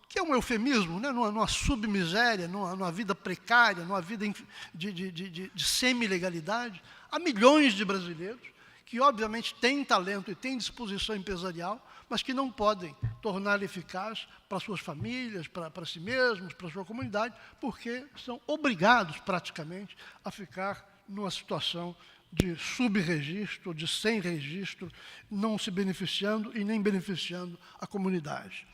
S5: que é um eufemismo, né? numa submiséria, numa vida precária, numa vida de semi-legalidade, há milhões de brasileiros que, obviamente, têm talento e têm disposição empresarial, mas que não podem torná-la eficaz para suas famílias, para si mesmos, para a sua comunidade, porque são obrigados, praticamente, a ficar numa situação de subregistro, de sem registro, não se beneficiando e nem beneficiando a comunidade.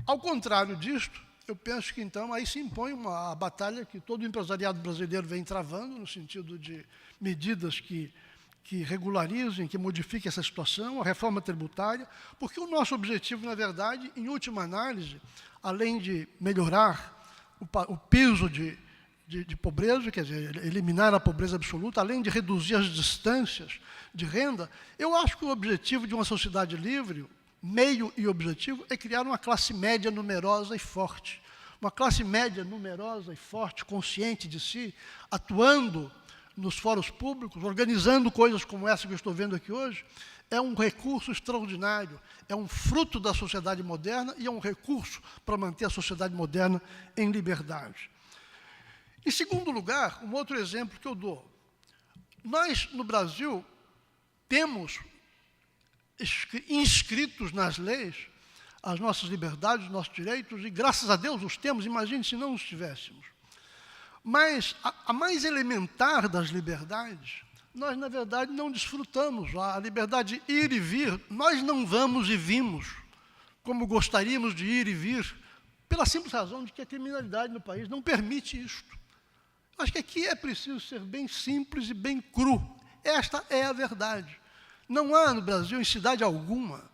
S5: Ao contrário disto, eu penso que, então, aí se impõe a batalha que todo o empresariado brasileiro vem travando, no sentido de medidas que regularizem, que modifiquem essa situação, a reforma tributária, porque o nosso objetivo, na verdade, em última análise, além de melhorar o peso de pobreza, quer dizer, eliminar a pobreza absoluta, além de reduzir as distâncias de renda, eu acho que o objetivo de uma sociedade livre, meio e objetivo, é criar uma classe média numerosa e forte. Uma classe média numerosa e forte, consciente de si, atuando nos fóruns públicos, organizando coisas como essa que eu estou vendo aqui hoje, é um recurso extraordinário, é um fruto da sociedade moderna e é um recurso para manter a sociedade moderna em liberdade. Em segundo lugar, um outro exemplo que eu dou. Nós, no Brasil, temos inscritos nas leis as nossas liberdades, os nossos direitos, e graças a Deus os temos, imagine se não os tivéssemos. Mas a mais elementar das liberdades, nós, na verdade, não desfrutamos. A liberdade de ir e vir, nós não vamos e vimos como gostaríamos de ir e vir, pela simples razão de que a criminalidade no país não permite isto. Acho que aqui é preciso ser bem simples e bem cru. Esta é a verdade. Não há no Brasil, em cidade alguma,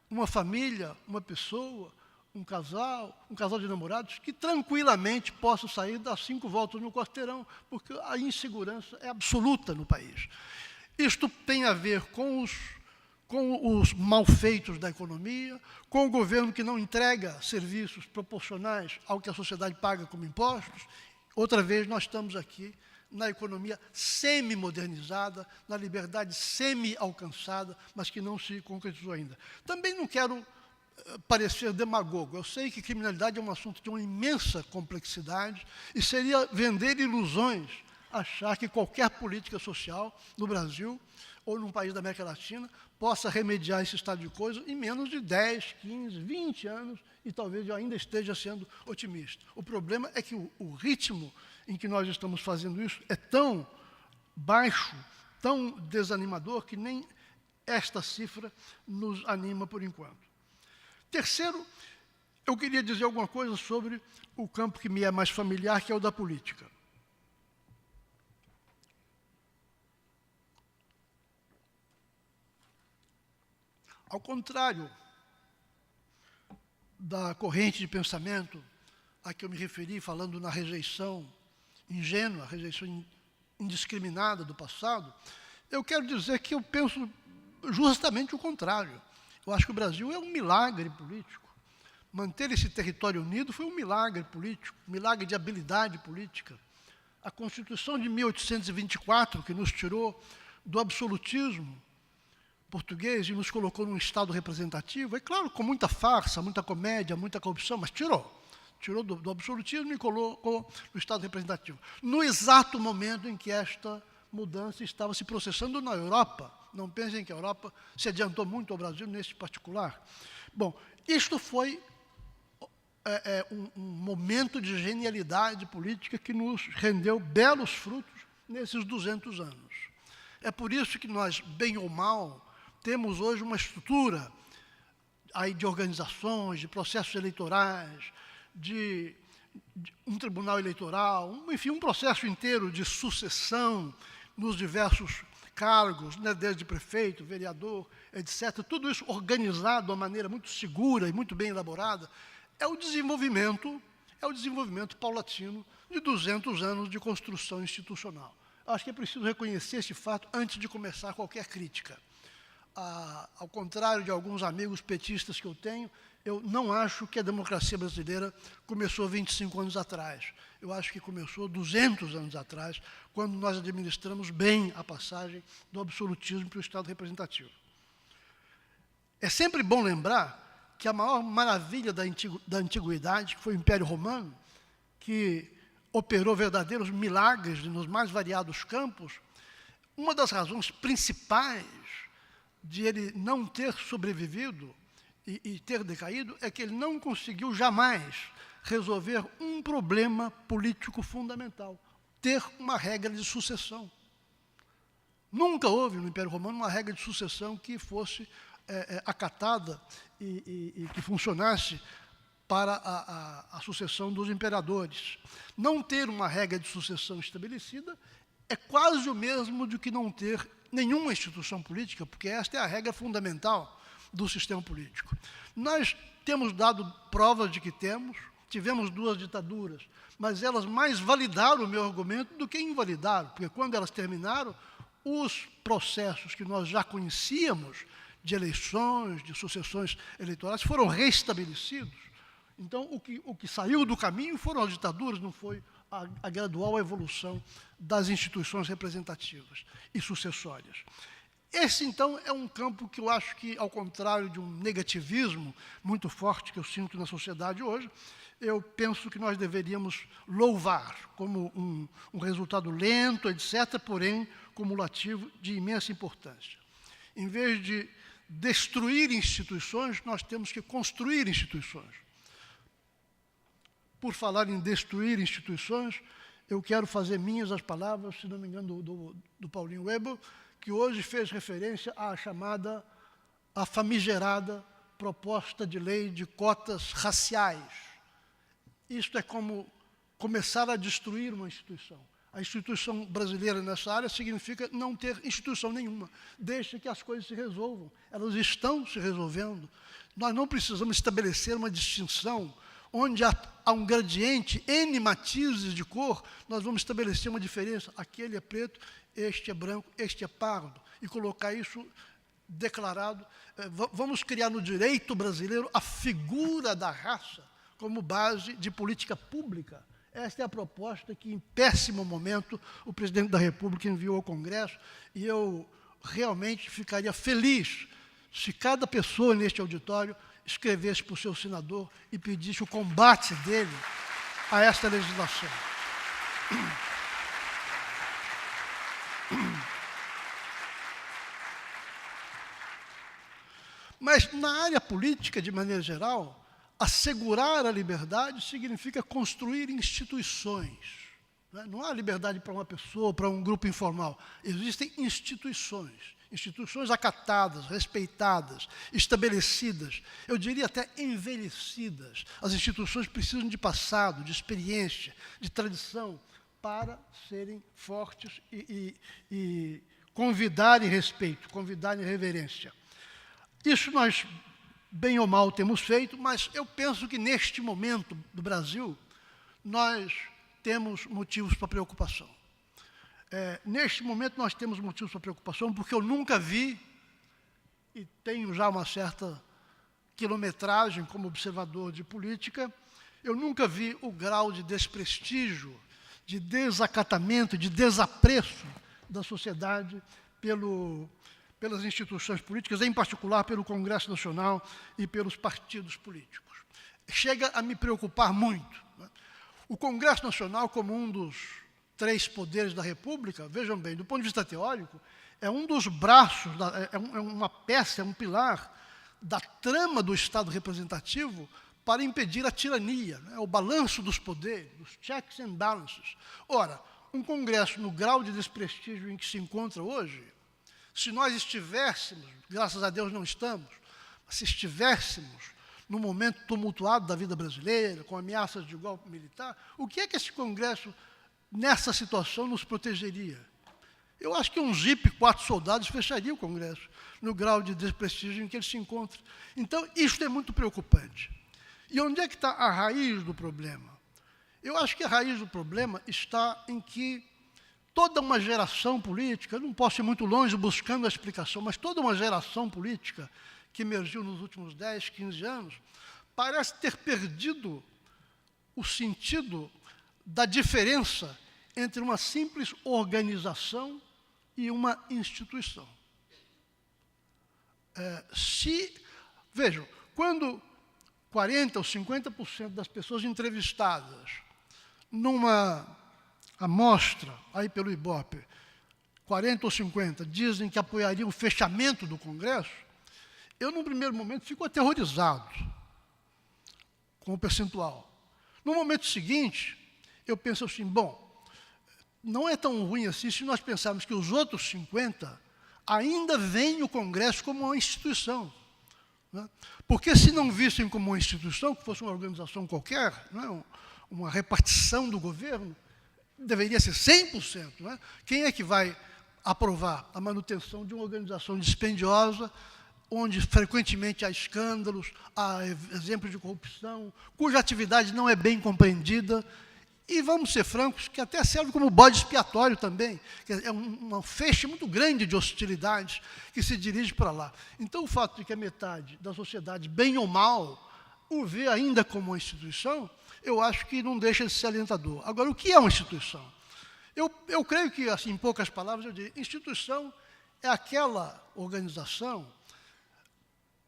S5: uma família, uma pessoa, um casal de namorados, que tranquilamente possa sair, dar 5 voltas no quarteirão, porque a insegurança é absoluta no país. Isto tem a ver com os malfeitos da economia, com o governo que não entrega serviços proporcionais ao que a sociedade paga como impostos. Outra vez, nós estamos aqui na economia semi-modernizada, na liberdade semi-alcançada, mas que não se concretizou ainda. Também não quero parecer demagogo. Eu sei que criminalidade é um assunto de uma imensa complexidade e seria vender ilusões achar que qualquer política social no Brasil ou num país da América Latina possa remediar esse estado de coisas em menos de 10, 15, 20 anos, e talvez eu ainda esteja sendo otimista. O problema é que o ritmo em que nós estamos fazendo isso é tão baixo, tão desanimador, que nem esta cifra nos anima por enquanto. Terceiro, eu queria dizer alguma coisa sobre o campo que me é mais familiar, que é o da política. Ao contrário da corrente de pensamento a que eu me referi, falando na rejeição ingênua, a rejeição indiscriminada do passado, eu quero dizer que eu penso justamente o contrário. Eu acho que o Brasil é um milagre político. Manter esse território unido foi um milagre político, um milagre de habilidade política. A Constituição de 1824, que nos tirou do absolutismo português e nos colocou num Estado representativo, é claro, com muita farsa, muita comédia, muita corrupção, mas tirou do absolutismo e colocou no Estado representativo. No exato momento em que esta mudança estava se processando na Europa. Não pensem que a Europa se adiantou muito ao Brasil nesse particular. Bom, isto foi um momento de genialidade política que nos rendeu belos frutos nesses 200 anos. É por isso que nós, bem ou mal, temos hoje uma estrutura aí de organizações, de processos eleitorais, de um tribunal eleitoral, enfim, um processo inteiro de sucessão nos diversos cargos, né, desde prefeito, vereador, etc., tudo isso organizado de uma maneira muito segura e muito bem elaborada, é o desenvolvimento paulatino de 200 anos de construção institucional. Acho que é preciso reconhecer esse fato antes de começar qualquer crítica. Ao contrário de alguns amigos petistas que eu tenho, eu não acho que a democracia brasileira começou 25 anos atrás. Eu acho que começou 200 anos atrás, quando nós administramos bem a passagem do absolutismo para o Estado representativo. É sempre bom lembrar que a maior maravilha da antiguidade, que foi o Império Romano, que operou verdadeiros milagres nos mais variados campos, uma das razões principais de ele não ter sobrevivido e ter decaído é que ele não conseguiu jamais resolver um problema político fundamental, ter uma regra de sucessão. Nunca houve no Império Romano uma regra de sucessão que fosse acatada e que funcionasse para a sucessão dos imperadores. Não ter uma regra de sucessão estabelecida é quase o mesmo do que não ter nenhuma instituição política, porque esta é a regra fundamental do sistema político. Nós temos dado provas de que tivemos 2 ditaduras, mas elas mais validaram o meu argumento do que invalidaram, porque quando elas terminaram, os processos que nós já conhecíamos de eleições, de sucessões eleitorais, foram restabelecidos. Então, o que saiu do caminho foram as ditaduras, não foi a gradual evolução das instituições representativas e sucessórias. Esse, então, é um campo que eu acho que, ao contrário de um negativismo muito forte que eu sinto na sociedade hoje, eu penso que nós deveríamos louvar como um resultado lento, etc., porém cumulativo, de imensa importância. Em vez de destruir instituições, nós temos que construir instituições. Por falar em destruir instituições, eu quero fazer minhas as palavras, se não me engano, do Paulinho Weber, que hoje fez referência à famigerada proposta de lei de cotas raciais. Isto é como começar a destruir uma instituição. A instituição brasileira nessa área significa não ter instituição nenhuma. Deixa que as coisas se resolvam. Elas estão se resolvendo. Nós não precisamos estabelecer uma distinção onde há um gradiente, N matizes de cor, nós vamos estabelecer uma diferença. Aquele é preto, este é branco, este é pardo. E colocar isso declarado. Vamos criar no direito brasileiro a figura da raça como base de política pública. Esta é a proposta que, em péssimo momento, o presidente da República enviou ao Congresso, e eu realmente ficaria feliz se cada pessoa neste auditório escrevesse para o seu senador e pedisse o combate dele a esta legislação. Mas, na área política, de maneira geral, assegurar a liberdade significa construir instituições. Não há liberdade para uma pessoa, para um grupo informal. Existem instituições. Instituições acatadas, respeitadas, estabelecidas, eu diria até envelhecidas. As instituições precisam de passado, de experiência, de tradição, para serem fortes e convidarem respeito, convidarem reverência. Isso nós, bem ou mal, temos feito, mas eu penso que, neste momento do Brasil, nós temos motivos para preocupação. Neste momento, nós temos motivos para preocupação, porque eu nunca vi, e tenho já uma certa quilometragem como observador de política, eu nunca vi o grau de desprestígio, de desacatamento, de desapreço da sociedade pelas instituições políticas, em particular pelo Congresso Nacional e pelos partidos políticos. Chega a me preocupar muito. O Congresso Nacional, como um dos 3 poderes da República, vejam bem, do ponto de vista teórico, é um dos braços, é uma peça, é um pilar da trama do Estado representativo para impedir a tirania, o balanço dos poderes, os checks and balances. Ora, um Congresso no grau de desprestígio em que se encontra hoje, se nós estivéssemos, graças a Deus não estamos, se estivéssemos num momento tumultuado da vida brasileira, com ameaças de golpe militar, o que é que esse Congresso, nessa situação, nos protegeria? Eu acho que um jipe, 4 soldados, fecharia o Congresso, no grau de desprestígio em que ele se encontra. Então, isso é muito preocupante. E onde é que está a raiz do problema? Eu acho que a raiz do problema está em que toda uma geração política, não posso ir muito longe buscando a explicação, mas toda uma geração política que emergiu nos últimos 10, 15 anos, parece ter perdido o sentido da diferença entre uma simples organização e uma instituição. Vejam, quando 40% ou 50% das pessoas entrevistadas numa amostra, aí pelo Ibope, 40 ou 50, dizem que apoiariam o fechamento do Congresso, eu, num primeiro momento, fico aterrorizado com o percentual. No momento seguinte, eu penso assim, bom, não é tão ruim assim se nós pensarmos que os outros 50 ainda veem o Congresso como uma instituição. Né? Porque se não vissem como uma instituição, que fosse uma organização qualquer, né? Uma repartição do governo, deveria ser 100%. Né? Quem é que vai aprovar a manutenção de uma organização dispendiosa, onde frequentemente há escândalos, há exemplos de corrupção, cuja atividade não é bem compreendida, e vamos ser francos, que até serve como bode expiatório também, que é um feixe muito grande de hostilidades que se dirige para lá. Então, o fato de que a metade da sociedade, bem ou mal, o vê ainda como uma instituição, eu acho que não deixa de ser alentador. Agora, o que é uma instituição? Eu creio que, assim, em poucas palavras, eu diria, instituição é aquela organização,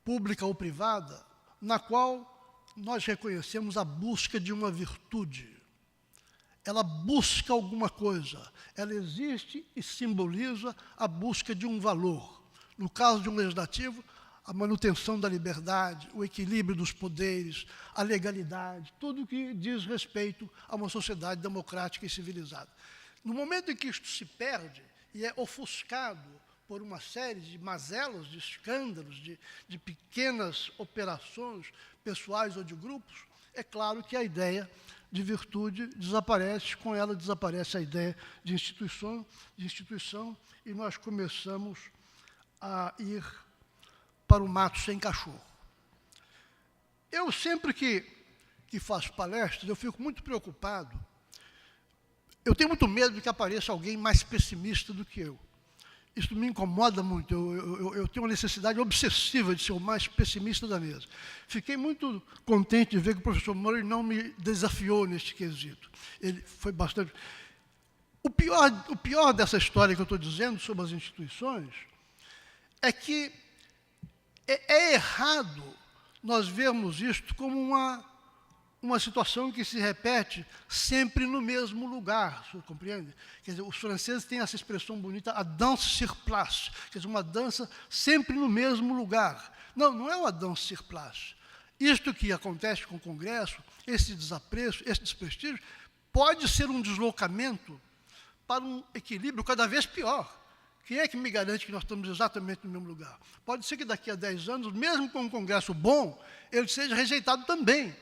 S5: pública ou privada, na qual nós reconhecemos a busca de uma virtude. Ela busca alguma coisa, ela existe e simboliza a busca de um valor. No caso de um legislativo, a manutenção da liberdade, o equilíbrio dos poderes, a legalidade, tudo que diz respeito a uma sociedade democrática e civilizada. No momento em que isto se perde e é ofuscado por uma série de mazelas, de escândalos, de pequenas operações pessoais ou de grupos, é claro que a ideia de virtude desaparece, com ela desaparece a ideia de instituição, e nós começamos a ir para o mato sem cachorro. Eu sempre que faço palestras, eu fico muito preocupado. Eu tenho muito medo de que apareça alguém mais pessimista do que eu. Isso me incomoda muito, eu tenho uma necessidade obsessiva de ser o mais pessimista da mesa. Fiquei muito contente de ver que o professor Murray não me desafiou neste quesito. Ele foi bastante... O pior dessa história que eu estou dizendo sobre as instituições é que é errado nós vermos isto como uma situação que se repete sempre no mesmo lugar, o senhor compreende? Quer dizer, os franceses têm essa expressão bonita, a danse sur place, quer dizer, uma dança sempre no mesmo lugar. Não, não é uma danse sur place. Isto que acontece com o Congresso, esse desapreço, esse desprestígio, pode ser um deslocamento para um equilíbrio cada vez pior. Quem é que me garante que nós estamos exatamente no mesmo lugar? Pode ser que daqui a 10 anos, mesmo com um Congresso bom, ele seja rejeitado também,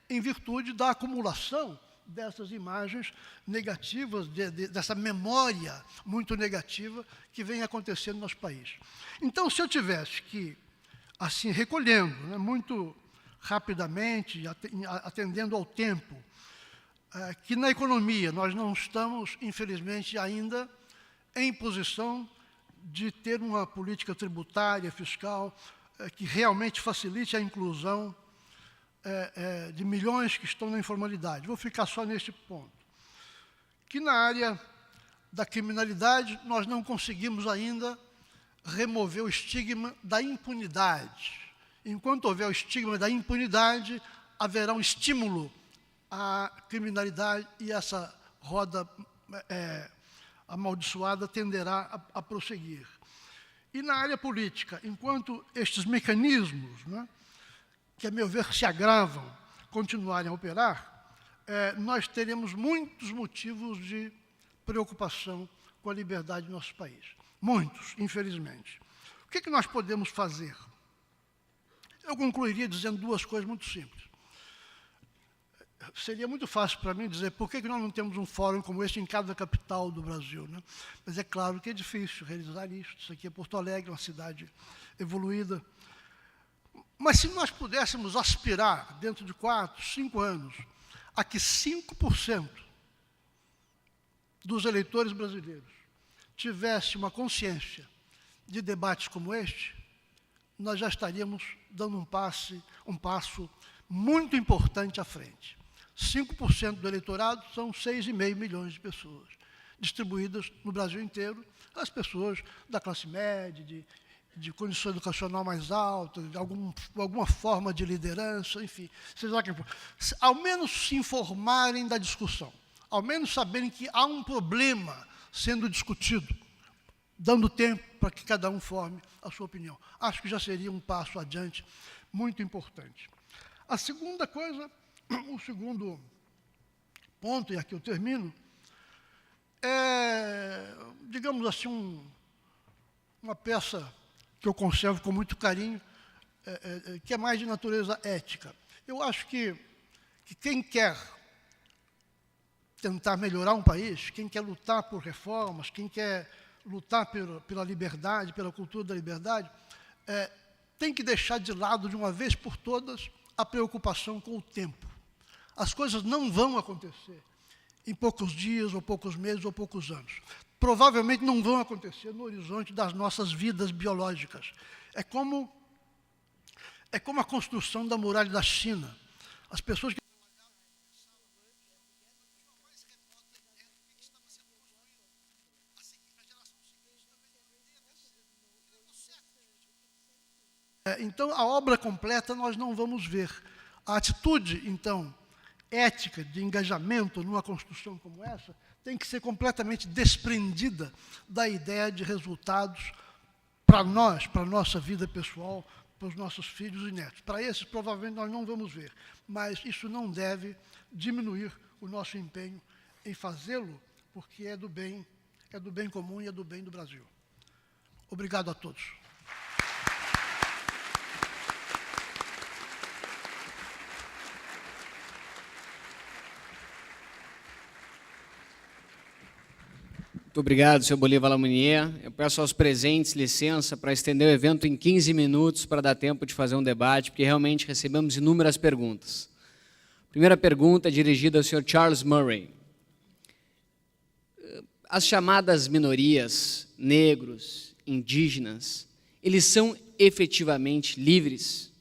S5: em virtude da acumulação dessas imagens negativas, dessa memória muito negativa que vem acontecendo no nosso país. Então, se eu tivesse que, assim, recolhendo, né, muito rapidamente, atendendo ao tempo, que na economia nós não estamos, infelizmente, ainda em posição de ter uma política tributária, fiscal, que realmente facilite a inclusão de milhões que estão na informalidade. Vou ficar só neste ponto. Que na área da criminalidade nós não conseguimos ainda remover o estigma da impunidade. Enquanto houver o estigma da impunidade, haverá um estímulo à criminalidade e essa roda amaldiçoada tenderá a prosseguir. E na área política, enquanto estes mecanismos, né, que, a meu ver, se agravam, continuarem a operar, nós teremos muitos motivos de preocupação com a liberdade do nosso país. Muitos, infelizmente. O que nós podemos fazer? Eu concluiria dizendo duas coisas muito simples. seria muito fácil para mim dizer por que nós não temos um fórum como este em cada capital do Brasil, né? Mas é claro que é difícil realizar isso. Isso aqui é Porto Alegre, uma cidade evoluída. Mas se nós pudéssemos aspirar, dentro de 4, 5 anos, a que 5% dos eleitores brasileiros tivesse uma consciência de debates como este, nós já estaríamos dando um passo muito importante à frente. 5% do eleitorado são 6,5 milhões de pessoas, distribuídas no Brasil inteiro, as pessoas da classe média, de condição educacional mais alta, de alguma forma de liderança, enfim, seja lá quem for. Ao menos se informarem da discussão, ao menos saberem que há um problema sendo discutido, dando tempo para que cada um forme a sua opinião. Acho que já seria um passo adiante muito importante. A segunda coisa, o segundo ponto, e aqui eu termino, é, digamos assim, uma peça que eu conservo com muito carinho, que é mais de natureza ética. Eu acho que quem quer tentar melhorar um país, quem quer lutar por reformas, quem quer lutar pela liberdade, pela cultura da liberdade, tem que deixar de lado, de uma vez por todas, a preocupação com o tempo. As coisas não vão acontecer em poucos dias, ou poucos meses, ou poucos anos. Provavelmente não vão acontecer no horizonte das nossas vidas biológicas. É como a construção da muralha da China. As pessoas que então, a obra completa nós não vamos ver. A atitude, então, ética, de engajamento numa construção como essa, tem que ser completamente desprendida da ideia de resultados para nós, para a nossa vida pessoal, para os nossos filhos e netos. Para esses, provavelmente, nós não vamos ver, mas isso não deve diminuir o nosso empenho em fazê-lo, porque é do bem comum e é do bem do Brasil. Obrigado a todos.
S3: Muito obrigado, senhor Bolívar Lamounier. Eu peço aos presentes licença para estender o evento em 15 minutos para dar tempo de fazer um debate, porque realmente recebemos inúmeras perguntas. A primeira pergunta é dirigida ao senhor Charles Murray. As chamadas minorias, negros, indígenas, eles são efetivamente livres?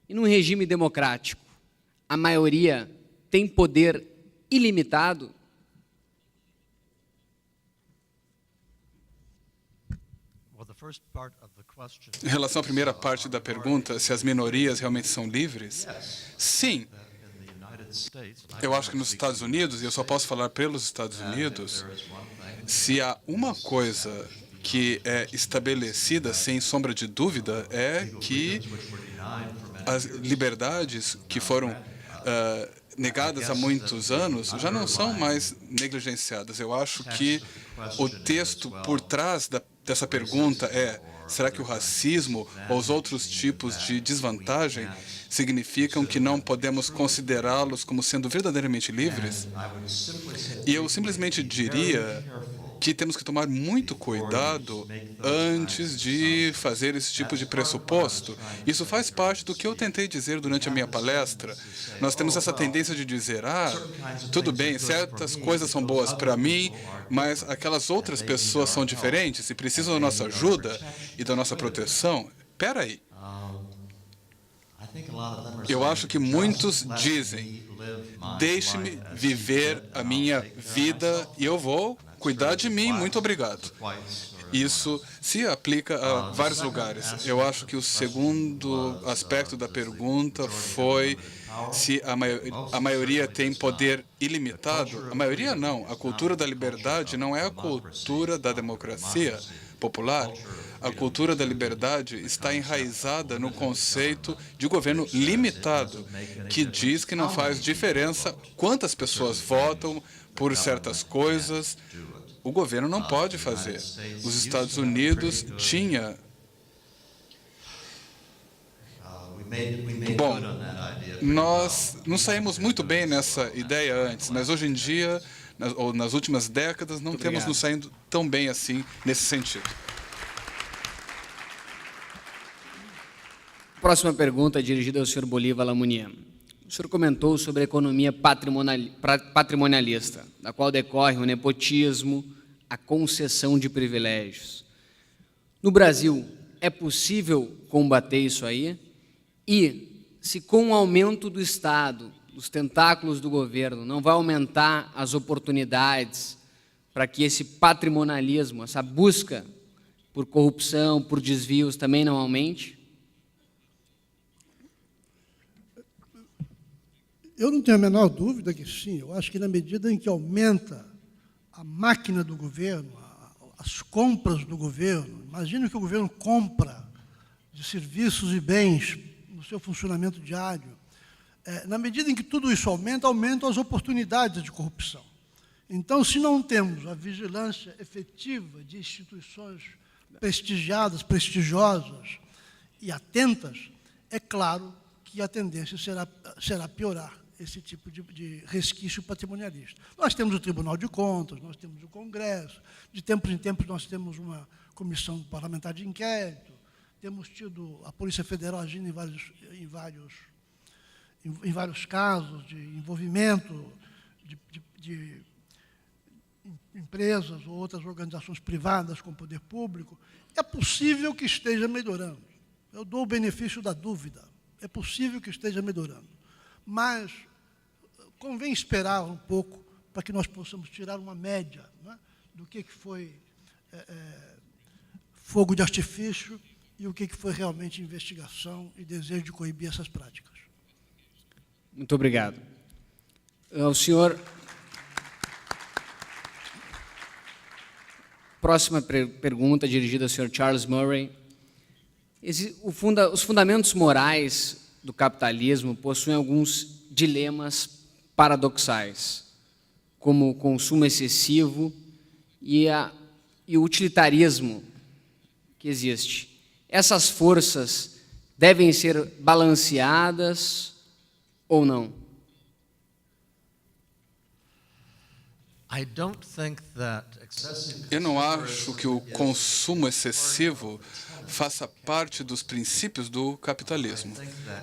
S3: E num regime democrático, a maioria tem poder ilimitado?
S4: Em relação à primeira parte da pergunta, se as minorias realmente são livres, sim. Eu acho que nos Estados Unidos, e eu só posso falar pelos Estados Unidos, se há uma coisa que é estabelecida sem sombra de dúvida, é que as liberdades que foram negadas há muitos anos já não são mais negligenciadas. Eu acho que o texto por trás dessa pergunta é: será que o racismo ou os outros tipos de desvantagem significam que não podemos considerá-los como sendo verdadeiramente livres? E eu simplesmente diria que temos que tomar muito cuidado antes de fazer esse tipo de pressuposto. Isso faz parte do que eu tentei dizer durante a minha palestra. Nós temos essa tendência de dizer, tudo bem, certas coisas são boas para mim, mas aquelas outras pessoas são diferentes e precisam da nossa ajuda e da nossa proteção. Espera aí. Eu acho que muitos dizem, deixe-me viver a minha vida e eu vou cuidar de mim, muito obrigado. Isso se aplica a vários lugares. Eu acho que o segundo aspecto da pergunta foi se a maioria tem poder ilimitado. A maioria não. A cultura da liberdade não é a cultura da democracia popular. A cultura da liberdade está enraizada no conceito de governo limitado, que diz que não faz diferença quantas pessoas votam por certas coisas. O governo não pode fazer. Os Estados Unidos tinha Bom, nós não saímos muito bem nessa ideia antes, mas hoje em dia, ou nas últimas décadas, não temos nos saindo tão bem assim nesse sentido.
S3: Próxima pergunta dirigida ao senhor Bolívar Lamounier. O senhor comentou sobre a economia patrimonialista, da qual decorre o nepotismo, a concessão de privilégios. No Brasil, é possível combater isso aí? E, se com o aumento do Estado, dos tentáculos do governo, não vai aumentar as oportunidades para que esse patrimonialismo, essa busca por corrupção, por desvios, também não aumente?
S5: Eu não tenho a menor dúvida que sim. Eu acho que, na medida em que aumenta a máquina do governo, as compras do governo, imagine que o governo compra de serviços e bens no seu funcionamento diário. Na medida em que tudo isso aumenta, aumentam as oportunidades de corrupção. Então, se não temos a vigilância efetiva de instituições prestigiadas, prestigiosas e atentas, é claro que a tendência será piorar esse tipo de resquício patrimonialista. Nós temos o Tribunal de Contas, nós temos o Congresso, de tempos em tempos nós temos uma comissão parlamentar de inquérito, temos tido a Polícia Federal agindo em vários casos de envolvimento de empresas ou outras organizações privadas com poder público. É possível que esteja melhorando. Eu dou o benefício da dúvida. É possível que esteja melhorando. Mas convém esperar um pouco para que nós possamos tirar uma média, né, do que foi fogo de artifício e o que foi realmente investigação e desejo de coibir essas práticas.
S3: Muito obrigado. Ao senhor... Próxima pergunta dirigida ao senhor Charles Murray. Os fundamentos morais do capitalismo possuem alguns dilemas paradoxais, como o consumo excessivo e o utilitarismo que existe. Essas forças devem ser balanceadas ou não?
S4: Eu não acho que o consumo excessivo faça parte dos princípios do capitalismo.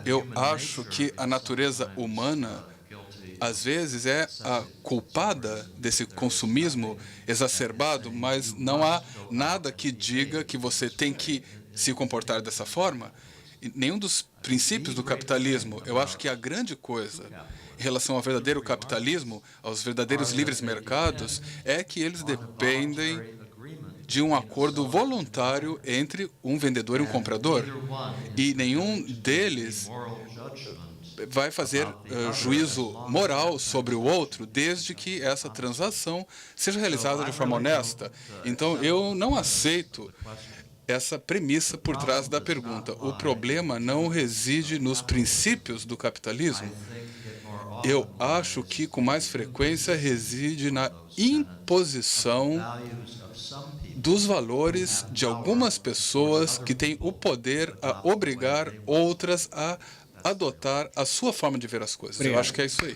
S4: Eu acho que a natureza humana, às vezes, é a culpada desse consumismo exacerbado, mas não há nada que diga que você tem que se comportar dessa forma. E nenhum dos princípios do capitalismo. Eu acho que a grande coisa em relação ao verdadeiro capitalismo, aos verdadeiros livres mercados, é que eles dependem de um acordo voluntário entre um vendedor e um comprador. E nenhum deles vai fazer juízo moral sobre o outro, desde que essa transação seja realizada de forma honesta. Então, eu não aceito essa premissa por trás da pergunta. O problema não reside nos princípios do capitalismo. Eu acho que, com mais frequência, reside na imposição dos valores de algumas pessoas que têm o poder a obrigar outras a adotar a sua forma de ver as coisas.
S3: Obrigado.
S4: Eu acho que é isso aí.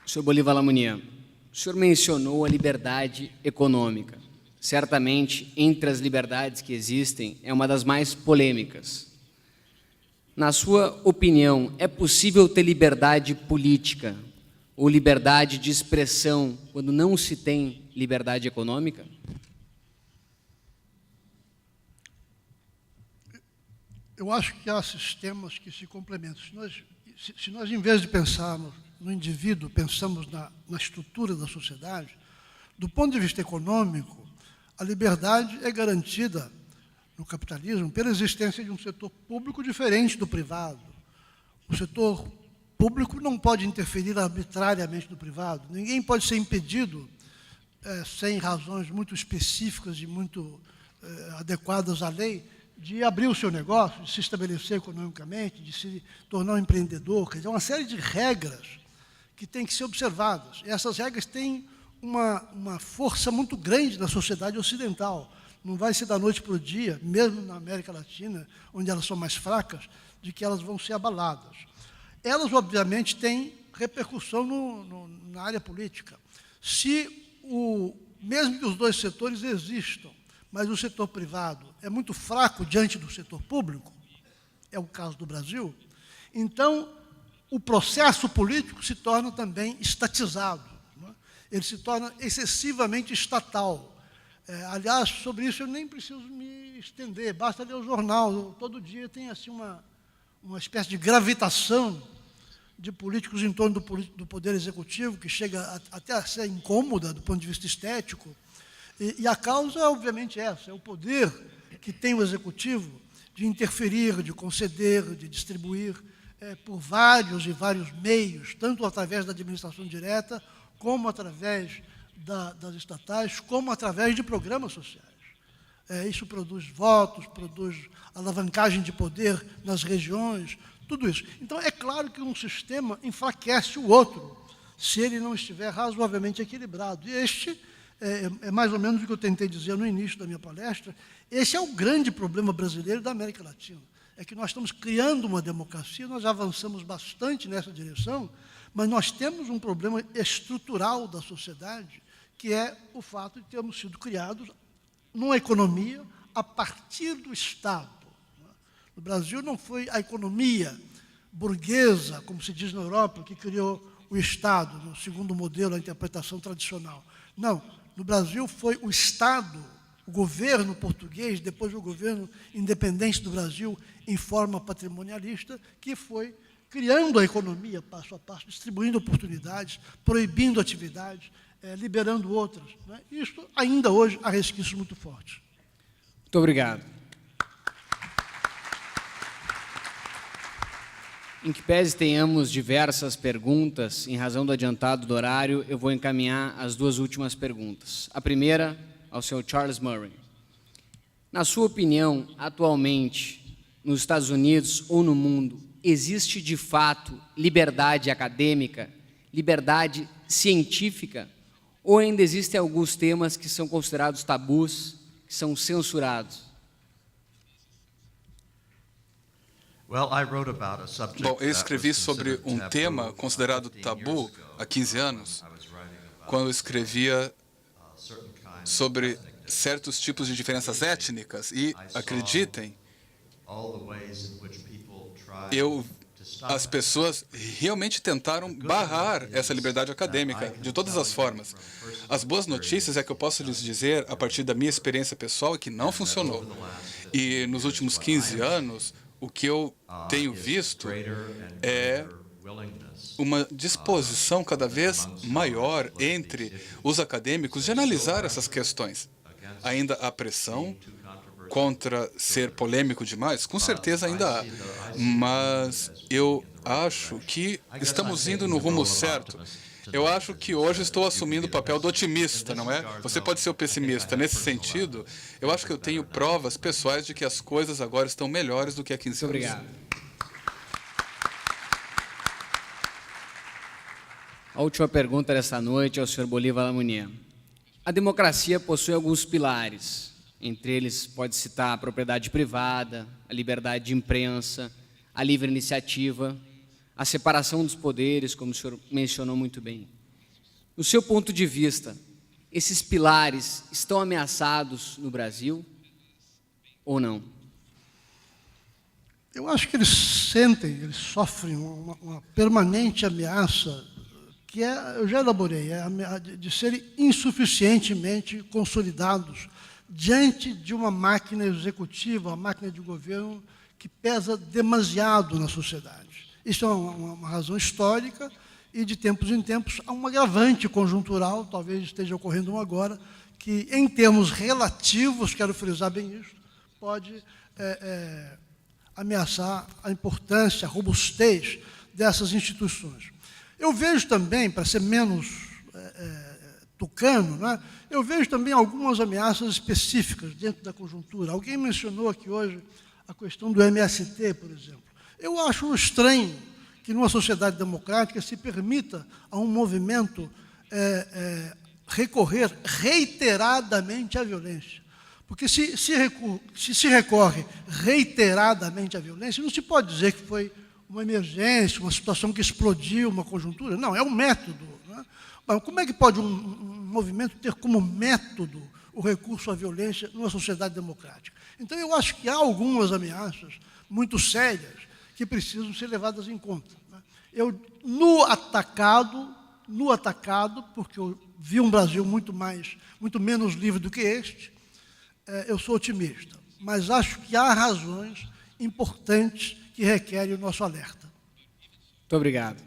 S3: Senhor Bolívar Lamounier, o senhor mencionou a liberdade econômica. Certamente, entre as liberdades que existem, é uma das mais polêmicas. Na sua opinião, é possível ter liberdade política ou liberdade de expressão quando não se tem liberdade econômica?
S5: Eu acho que há sistemas que se complementam. Se nós, em vez de pensarmos no indivíduo, pensamos na estrutura da sociedade, do ponto de vista econômico, a liberdade é garantida no capitalismo pela existência de um setor público diferente do privado. O setor público não pode interferir arbitrariamente no privado. Ninguém pode ser impedido, sem razões muito específicas e muito adequadas à lei, de abrir o seu negócio, de se estabelecer economicamente, de se tornar um empreendedor. Quer dizer, uma série de regras que têm que ser observadas. E essas regras têm uma força muito grande na sociedade ocidental. Não vai ser da noite para o dia, mesmo na América Latina, onde elas são mais fracas, de que elas vão ser abaladas. Elas, obviamente, têm repercussão na área política. Mesmo que os dois setores existam, mas o setor privado é muito fraco diante do setor público, é o caso do Brasil, então o processo político se torna também estatizado, não é? Ele se torna excessivamente estatal. Aliás, sobre isso eu nem preciso me estender, basta ler o jornal, todo dia tem assim uma espécie de gravitação de políticos em torno do poder executivo, que chega até a ser incômoda do ponto de vista estético, e a causa é, obviamente, essa, é o poder que tem o executivo de interferir, de conceder, de distribuir por vários e vários meios, tanto através da administração direta, como através das estatais, como através de programas sociais. Isso produz votos, produz alavancagem de poder nas regiões, tudo isso. Então, é claro que um sistema enfraquece o outro, se ele não estiver razoavelmente equilibrado. E este é mais ou menos o que eu tentei dizer no início da minha palestra. Esse é o grande problema brasileiro da América Latina. É que nós estamos criando uma democracia, nós avançamos bastante nessa direção, mas nós temos um problema estrutural da sociedade, que é o fato de termos sido criados numa economia a partir do Estado. No Brasil não foi a economia burguesa, como se diz na Europa, que criou o Estado, no segundo modelo, a interpretação tradicional. Não, no Brasil foi o Estado, o governo português, depois o governo independente do Brasil, em forma patrimonialista, que foi criando a economia passo a passo, distribuindo oportunidades, proibindo atividades, liberando outras. Né? Isso ainda hoje há resquícios muito fortes.
S3: Muito obrigado. Em que pese tenhamos diversas perguntas, em razão do adiantado do horário, eu vou encaminhar as duas últimas perguntas. A primeira, ao senhor Charles Murray. Na sua opinião, atualmente, nos Estados Unidos ou no mundo, existe de fato liberdade acadêmica, liberdade científica, ou ainda existem alguns temas que são considerados tabus, que são censurados?
S4: Bom, eu escrevi sobre um tema considerado tabu há 15 anos, quando eu escrevia sobre certos tipos de diferenças étnicas. E, acreditem, as pessoas realmente tentaram barrar essa liberdade acadêmica de todas as formas. As boas notícias é que eu posso lhes dizer, a partir da minha experiência pessoal, é que não funcionou. E nos últimos 15 anos, o que eu tenho visto é uma disposição cada vez maior entre os acadêmicos de analisar essas questões. Ainda há pressão contra ser polêmico demais? Com certeza ainda há. Mas eu acho que estamos indo no rumo certo. Eu acho que hoje estou assumindo o papel do otimista, não é? Você pode ser o pessimista. Nesse sentido, eu acho que eu tenho provas pessoais de que as coisas agora estão melhores do que há 15 anos.
S3: Obrigado. A última pergunta desta noite é ao senhor Bolívar Lamounier. A democracia possui alguns pilares. Entre eles, pode citar a propriedade privada, a liberdade de imprensa, a livre iniciativa, a separação dos poderes, como o senhor mencionou muito bem. Do seu ponto de vista, esses pilares estão ameaçados no Brasil ou não?
S5: Eu acho que eles sofrem uma permanente ameaça, que eu já elaborei, de serem insuficientemente consolidados diante de uma máquina executiva, uma máquina de governo que pesa demasiado na sociedade. Isso é uma razão histórica e, de tempos em tempos, há um agravante conjuntural, talvez esteja ocorrendo um agora, que, em termos relativos, quero frisar bem isso, pode ameaçar a importância, a robustez dessas instituições. Eu vejo também, para ser menos tucano, né, eu vejo também algumas ameaças específicas dentro da conjuntura. Alguém mencionou aqui hoje a questão do MST, por exemplo. Eu acho estranho que, numa sociedade democrática, se permita a um movimento recorrer reiteradamente à violência. Porque se recorre reiteradamente à violência, não se pode dizer que foi uma emergência, uma situação que explodiu, uma conjuntura. Não, é um método. Né? Mas como é que pode um movimento ter como método o recurso à violência numa sociedade democrática? Então, eu acho que há algumas ameaças muito sérias que precisam ser levadas em conta. Né? Eu, no atacado, porque eu vi um Brasil muito menos livre do que este, eu sou otimista, mas acho que há razões importantes que requerem o nosso alerta.
S3: Muito obrigado.